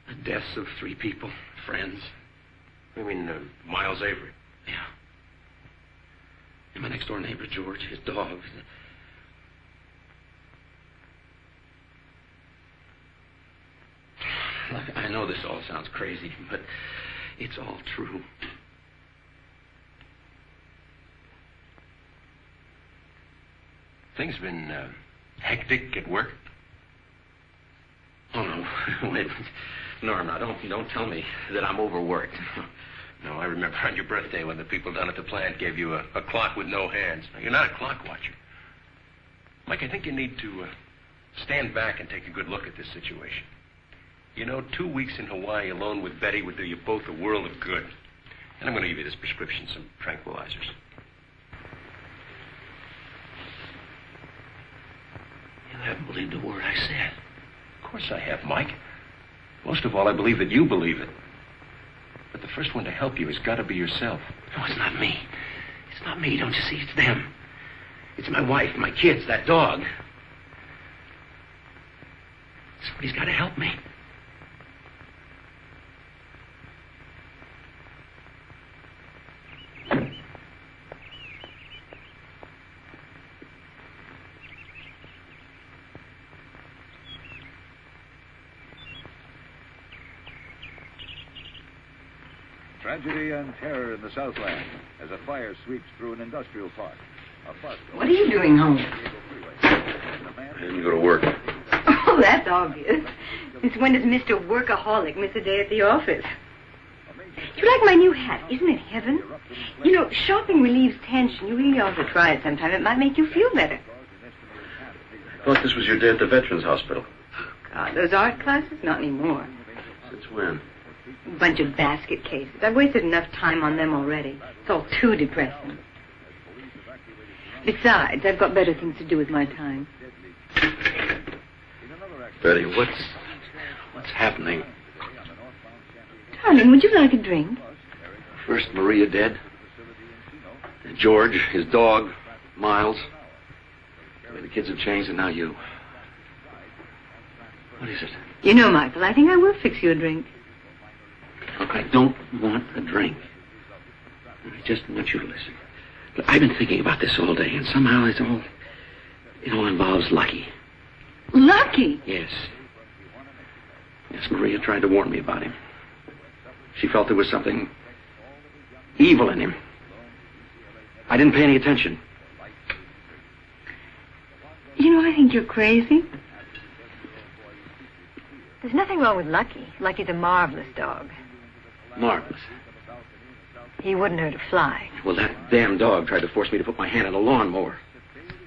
the deaths of 3 people, friends. You mean Miles Avery? Yeah. And my next-door neighbor, George, his dog. Look, I know this all sounds crazy, but it's all true. Things been hectic at work? Oh, no. Wait. Norm, now, don't tell me that I'm overworked. No, I remember on your birthday when the people down at the plant gave you a clock with no hands. Now, you're not a clock watcher. Mike, I think you need to stand back and take a good look at this situation. You know, 2 weeks in Hawaii alone with Betty would do you both a world of good. And I'm going to give you this prescription, some tranquilizers. You haven't believed a word I said. Of course I have, Mike. Most of all, I believe that you believe it. But the first one to help you has got to be yourself. No, it's not me. It's not me, don't you see? It's them. It's my wife, my kids, that dog. Somebody's got to help me. Tragedy and terror in the Southland as a fire sweeps through an industrial park. What are you doing home? I didn't go to work. Oh, that's obvious. Since when does Mr. Workaholic miss a day at the office? You like my new hat? Isn't it heaven? You know, shopping relieves tension. You really ought to try it sometime. It might make you feel better. I thought this was your day at the Veterans Hospital. God, those art classes? Not anymore. Since when? A bunch of basket cases. I've wasted enough time on them already. It's all too depressing. Besides, I've got better things to do with my time. Betty, what's happening? Darling, would you like a drink? First Maria dead. And George, his dog, Miles. The way the kids have changed, and now you. What is it? You know, Michael, I think I will fix you a drink. Look, I don't want a drink. I just want you to listen. Look, I've been thinking about this all day, and somehow it all involves Lucky. Lucky? Yes. Yes, Maria tried to warn me about him. She felt there was something evil in him. I didn't pay any attention. You know, I think you're crazy. There's nothing wrong with Lucky. Lucky's a marvelous dog. Marvelous. He wouldn't hurt a fly. Well, that damn dog tried to force me to put my hand on a lawnmower.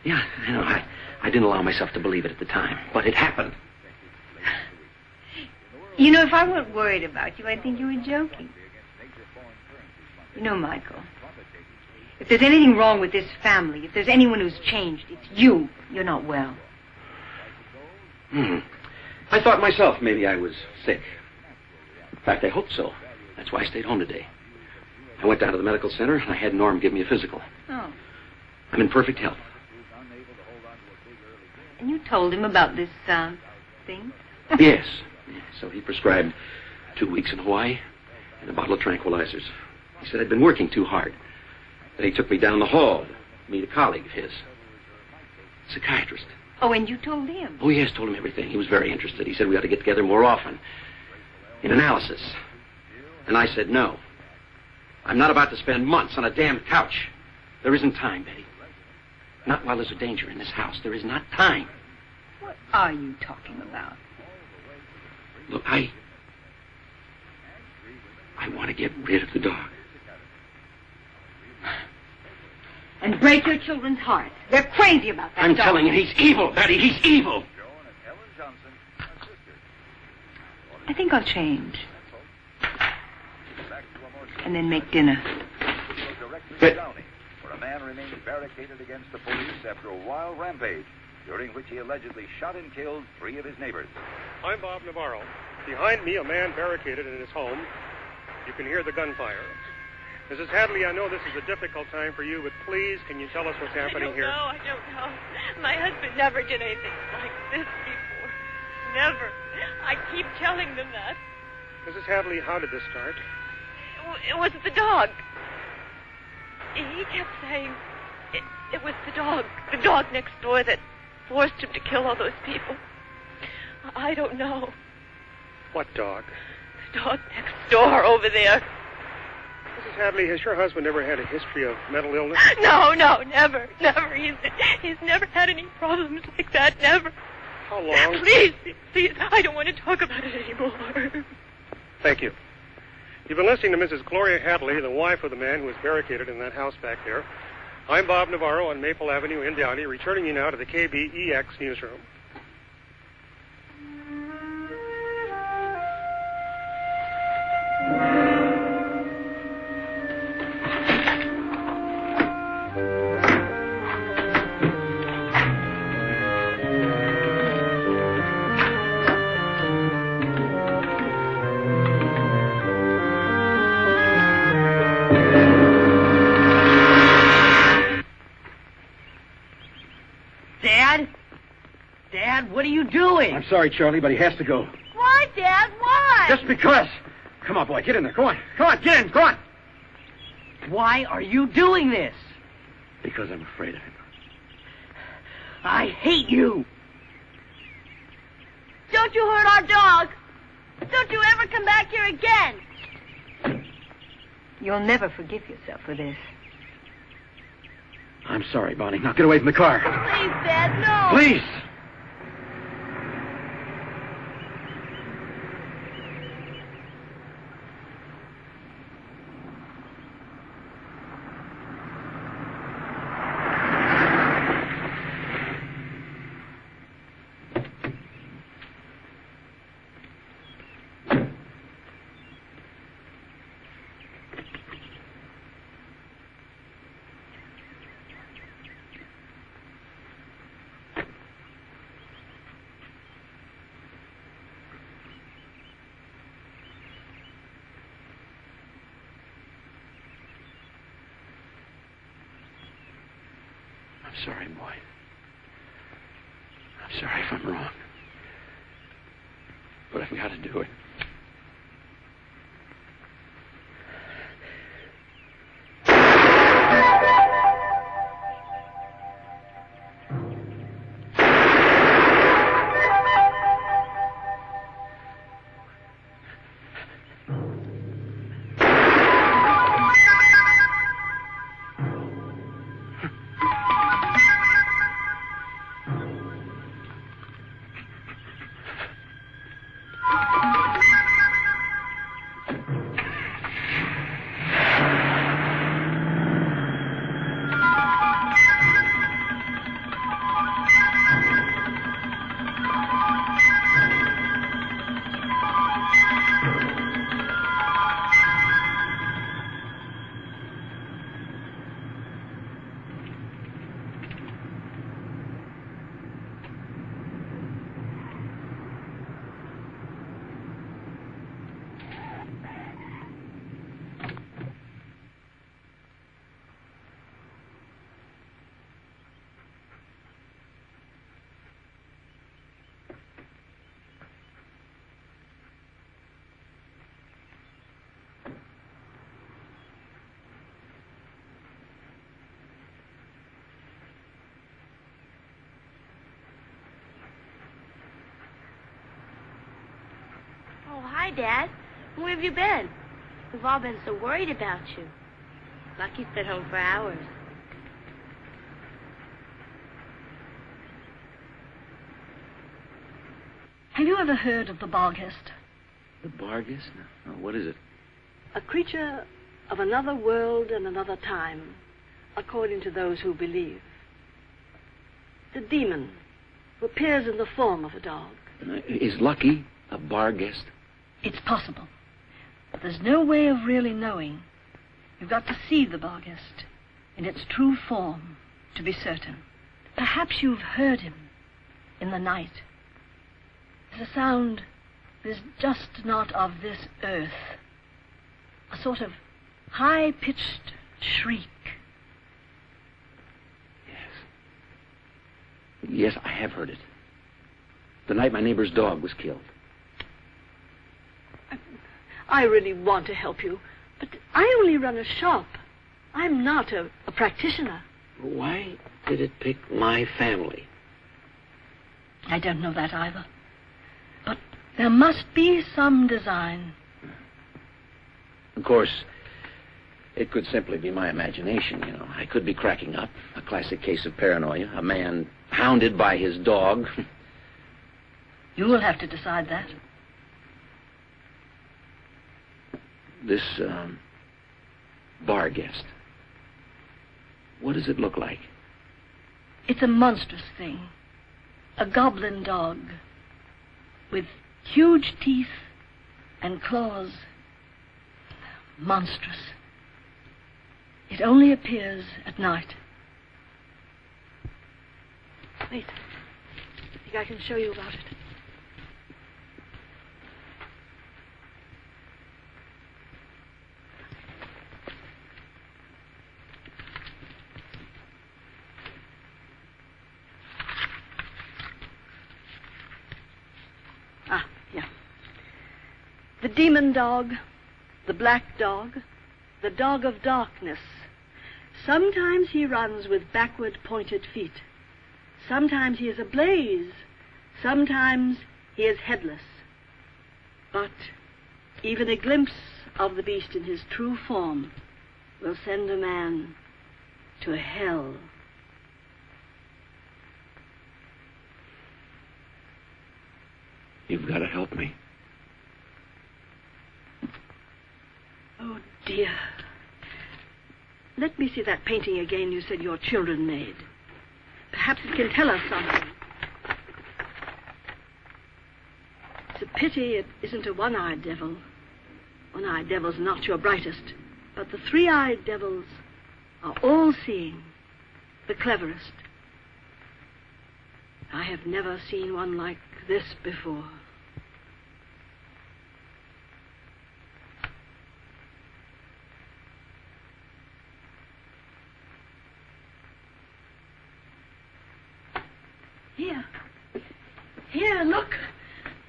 Yeah, I know. I didn't allow myself to believe it at the time, but it happened. You know, if I weren't worried about you, I'd think you were joking. You know, Michael, if there's anything wrong with this family, if there's anyone who's changed, it's you. You're not well. I thought myself maybe I was sick. In fact, I hoped so. That's why I stayed home today. I went down to the medical center, and I had Norm give me a physical. Oh. I'm in perfect health. And you told him about this, thing? Yes. So he prescribed 2 weeks in Hawaii and a bottle of tranquilizers. He said I'd been working too hard. Then he took me down the hall to meet a colleague of his, psychiatrist. Oh, and you told him? Oh, yes, told him everything. He was very interested. He said we ought to get together more often in analysis. And I said no. I'm not about to spend months on a damn couch. There isn't time, Betty. Not while there's a danger in this house. There is not time. What are you talking about? Look, I want to get rid of the dog. And break your children's hearts. They're crazy about that I'm dog. telling you, he's evil, Betty. He's evil. I think I'll change. And then make dinner. Where a man remained barricaded against the police after a wild rampage, during which he allegedly shot and killed 3 of his neighbors. I'm Bob Navarro. Behind me, a man barricaded in his home. You can hear the gunfire. Mrs. Hadley, I know this is a difficult time for you, but please, can you tell us what's happening here? I don't know. My husband never did anything like this before. Never. I keep telling them that. Mrs. Hadley, how did this start? It was the dog. He kept saying it was the dog next door that forced him to kill all those people. I don't know. What dog? The dog next door over there. Mrs. Hadley, has your husband ever had a history of mental illness? No, never. He's never had any problems like that, never. How long? Please, I don't want to talk about it anymore. Thank you. You've been listening to Mrs. Gloria Hadley, the wife of the man who was barricaded in that house back there. I'm Bob Navarro on Maple Avenue in Downey, returning you now to the KBEX newsroom. Dad, what are you doing? I'm sorry, Charlie, but he has to go. Why, Dad? Why? Just because. Come on, boy, get in there. Go on, get in, go on. Why are you doing this? Because I'm afraid of him. I hate you. Don't you hurt our dog. Don't you ever come back here again. You'll never forgive yourself for this. I'm sorry, Bonnie. Now get away from the car. Please, Dad, no. Please. I'm sorry, boy. I'm sorry if I'm wrong. But I've got to do it. Hi, Dad. Where have you been? We've all been so worried about you. Lucky's been home for hours. Have you ever heard of the Barghest? The Barghest? No. What is it? A creature of another world and another time, according to those who believe. The demon who appears in the form of a dog. Is Lucky a Barghest? It's possible. But there's no way of really knowing. You've got to see the Barghest in its true form to be certain. Perhaps you've heard him in the night. There's a sound that is just not of this earth. A sort of high-pitched shriek. Yes, I have heard it. The night my neighbor's dog was killed. I really want to help you, but I only run a shop. I'm not a practitioner. Why did it pick my family? I don't know that either. But there must be some design. Of course, it could simply be my imagination, you know. I could be cracking up. A classic case of paranoia. A man hounded by his dog. You will have to decide that. This, Barghest. What does it look like? It's a monstrous thing. A goblin dog. With huge teeth and claws. Monstrous. It only appears at night. Wait. I think I can show you about it. Ah, yeah. The demon dog, the black dog, the dog of darkness. Sometimes he runs with backward pointed feet. Sometimes he is ablaze. Sometimes he is headless. But even a glimpse of the beast in his true form will send a man to hell. You've got to help me. Oh, dear. Let me see that painting again you said your children made. Perhaps it can tell us something. It's a pity it isn't a one-eyed devil. One-eyed devil's not your brightest, but the three-eyed devils are all-seeing, the cleverest. I have never seen one like this before. Here, look.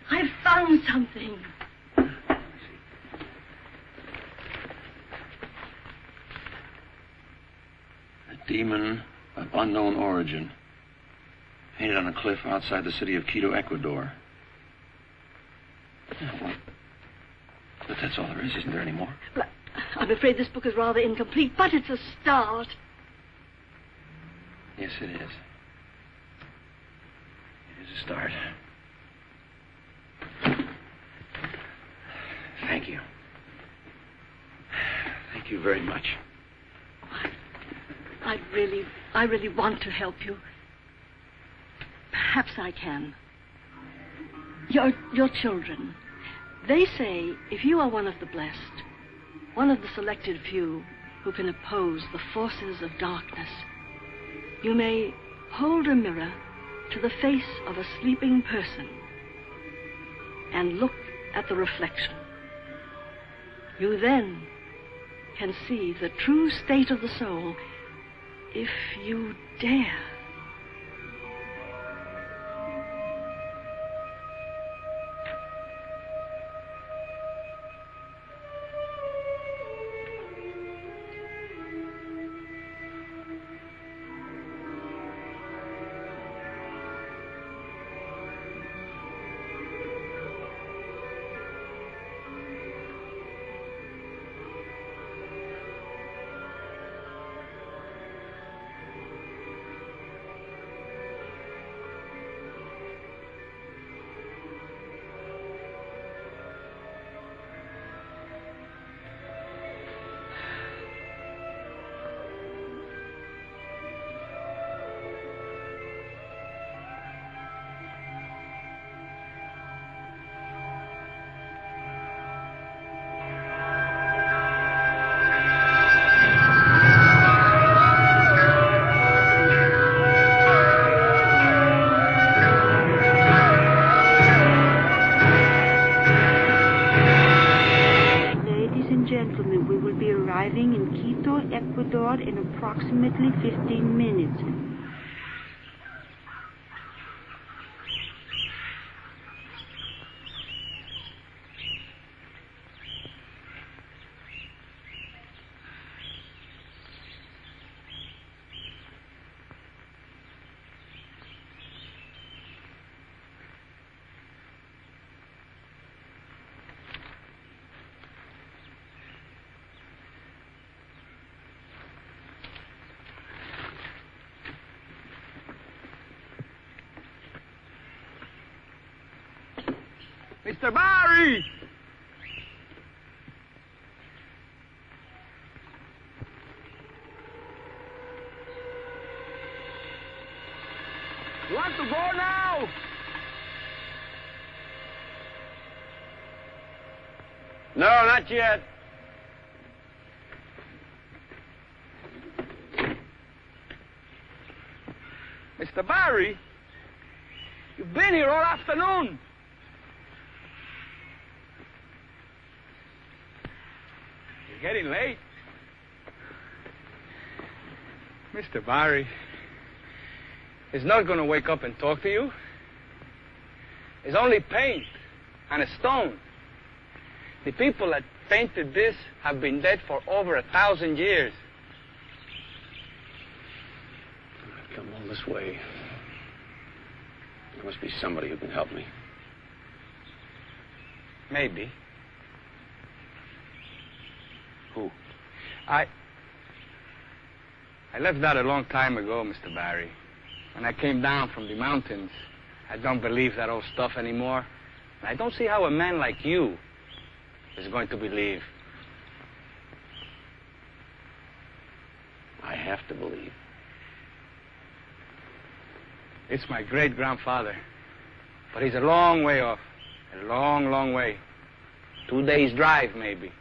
I've found something. A demon of unknown origin. Painted on a cliff outside the city of Quito, Ecuador. Yeah, well, but that's all there is, isn't there any more? Well, I'm afraid this book is rather incomplete, but it's a start. Yes, it is. It is a start. Thank you. Thank you very much. I really want to help you. Perhaps I can. Your children. They say if you are one of the blessed, one of the selected few who can oppose the forces of darkness, you may hold a mirror to the face of a sleeping person and look at the reflection. You then can see the true state of the soul if you dare. gentlemen, we will be arriving in Quito, Ecuador in approximately 15 minutes. Mr. Barry! You want to go now? No, not yet. Mr. Barry, you've been here all afternoon. You're getting late. Mr. Barry is not going to wake up and talk to you. It's only paint and a stone. The people that painted this have been dead for over 1,000 years. I've come all this way. There must be somebody who can help me. Maybe. Who? I left that a long time ago, Mr. Barry. When I came down from the mountains, I don't believe that old stuff anymore. And I don't see how a man like you is going to believe. I have to believe. It's my great-grandfather. But he's a long way off. A long, long way. 2 days' drive, maybe.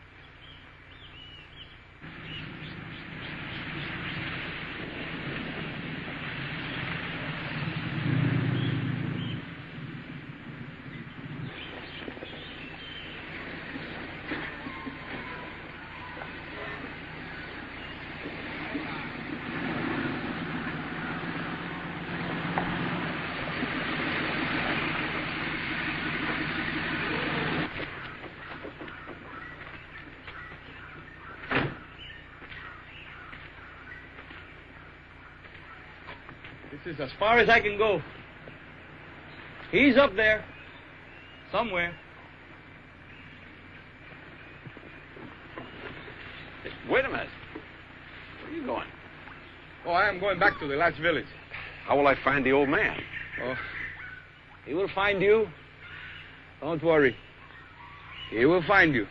This is as far as I can go. He's up there. Somewhere. Wait a minute. Where are you going? Oh, I am going back to the last village. How will I find the old man? Oh, he will find you. Don't worry. He will find you.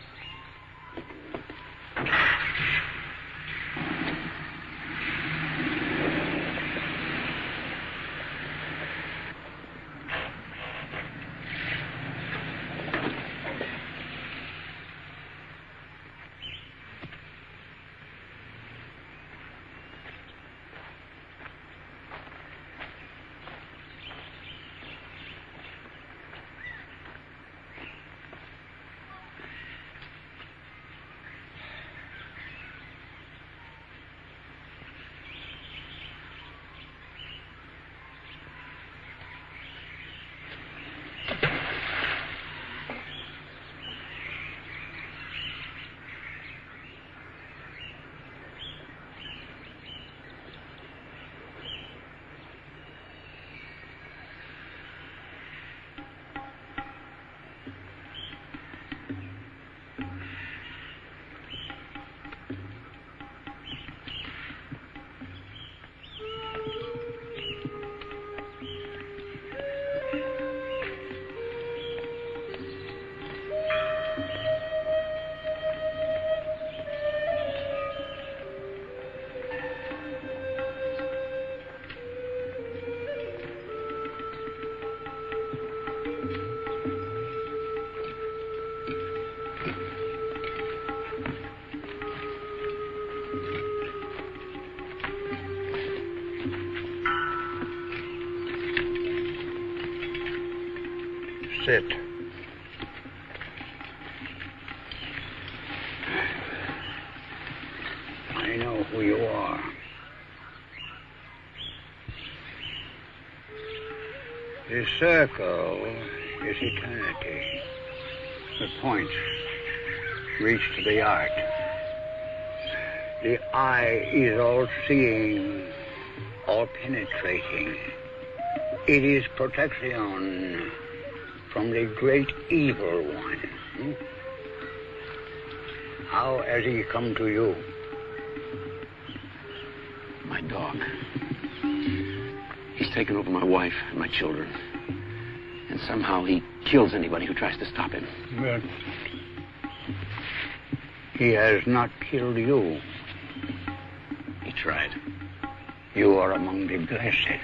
Sit. who you are. The circle is eternity. The point reach to the art. The eye is all-seeing, all-penetrating. It is protection from the great evil one. How has he come to you? My dog. He's taken over my wife and my children. And somehow he kills anybody who tries to stop him. But he has not killed you. He tried. You are among the blessed.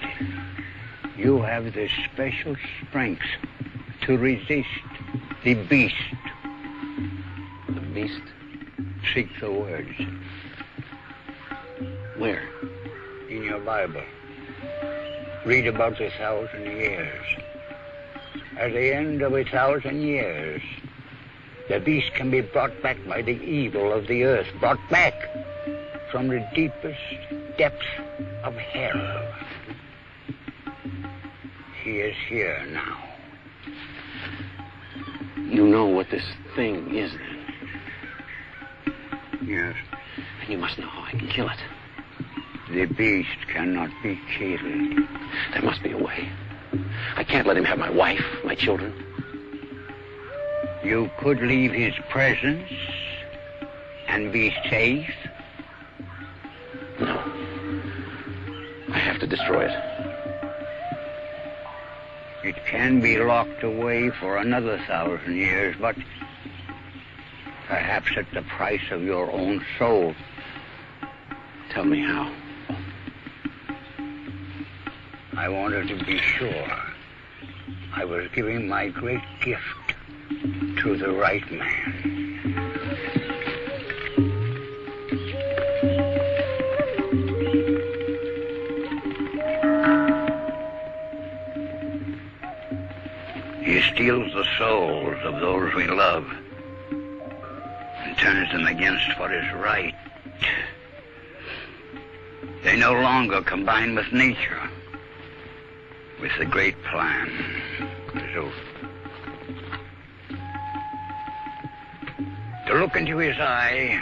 You have the special strength to resist the beast. The beast? Seek the words. Where? In your Bible. Read about the 1,000 years. At the end of 1,000 years, the beast can be brought back by the evil of the earth, brought back from the deepest depths of hell. He is here now. You know what this thing is, then? Yes. And you must know how I can kill it. The beast cannot be killed. There must be a way. I can't let him have my wife, my children. You could leave his presence and be safe. No. I have to destroy it. It can be locked away for another 1,000 years, but perhaps at the price of your own soul. Tell me how. I wanted to be sure I was giving my great gift to the right man. He steals the souls of those we love and turns them against what is right. They no longer combine with nature, with the great plan. So, to look into his eye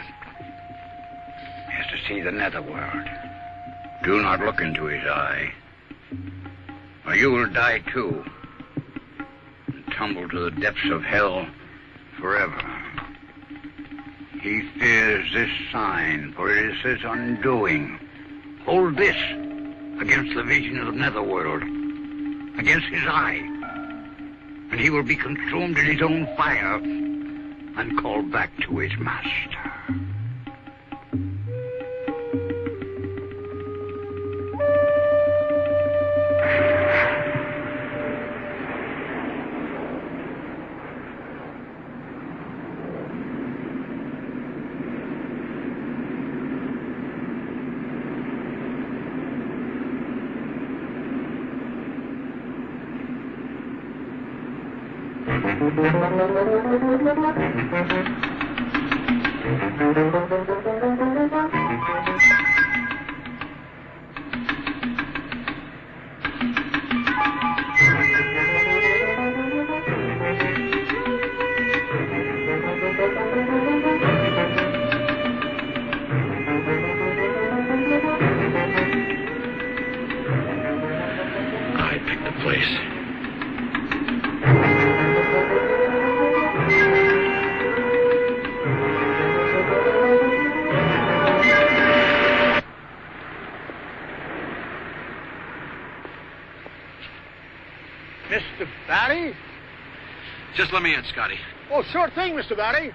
is to see the netherworld. Do not look into his eye, or you will die too, and tumble to the depths of hell forever. He fears this sign, for it is his undoing. Hold this against the vision of the netherworld, against his eye, and he will be consumed in his own fire and called back to his master. I picked the place. Mr. Barry? Just let me in, Scotty. Oh, sure thing, Mr. Barry.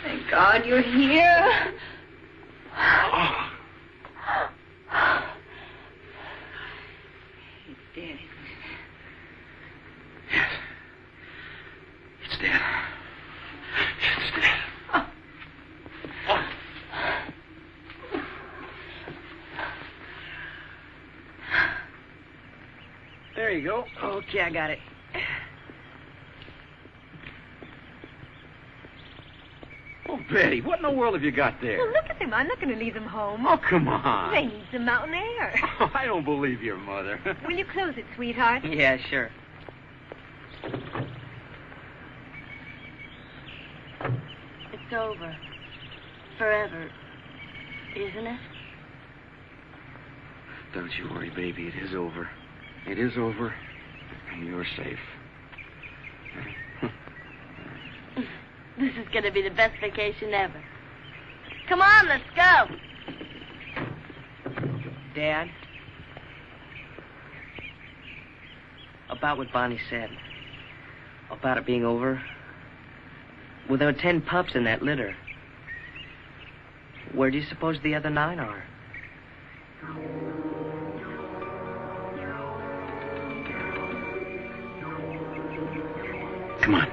Thank God you're here. It's dead, isn't it? Yes. It's dead. It's dead. There you go. Okay, I got it. Oh, Betty, what in the world have you got there? Well, look at them. I'm not going to leave them home. Oh, come on. They need some mountain air. Oh, I don't believe your mother. Will you close it, sweetheart? Yeah, sure. It's over. Forever. Isn't it? Don't you worry, baby. It is over. It is over, and you're safe. This is going to be the best vacation ever. Come on, let's go. Dad? About what Bonnie said. About it being over. Well, there were 10 pups in that litter. Where do you suppose the other 9 are? Come on.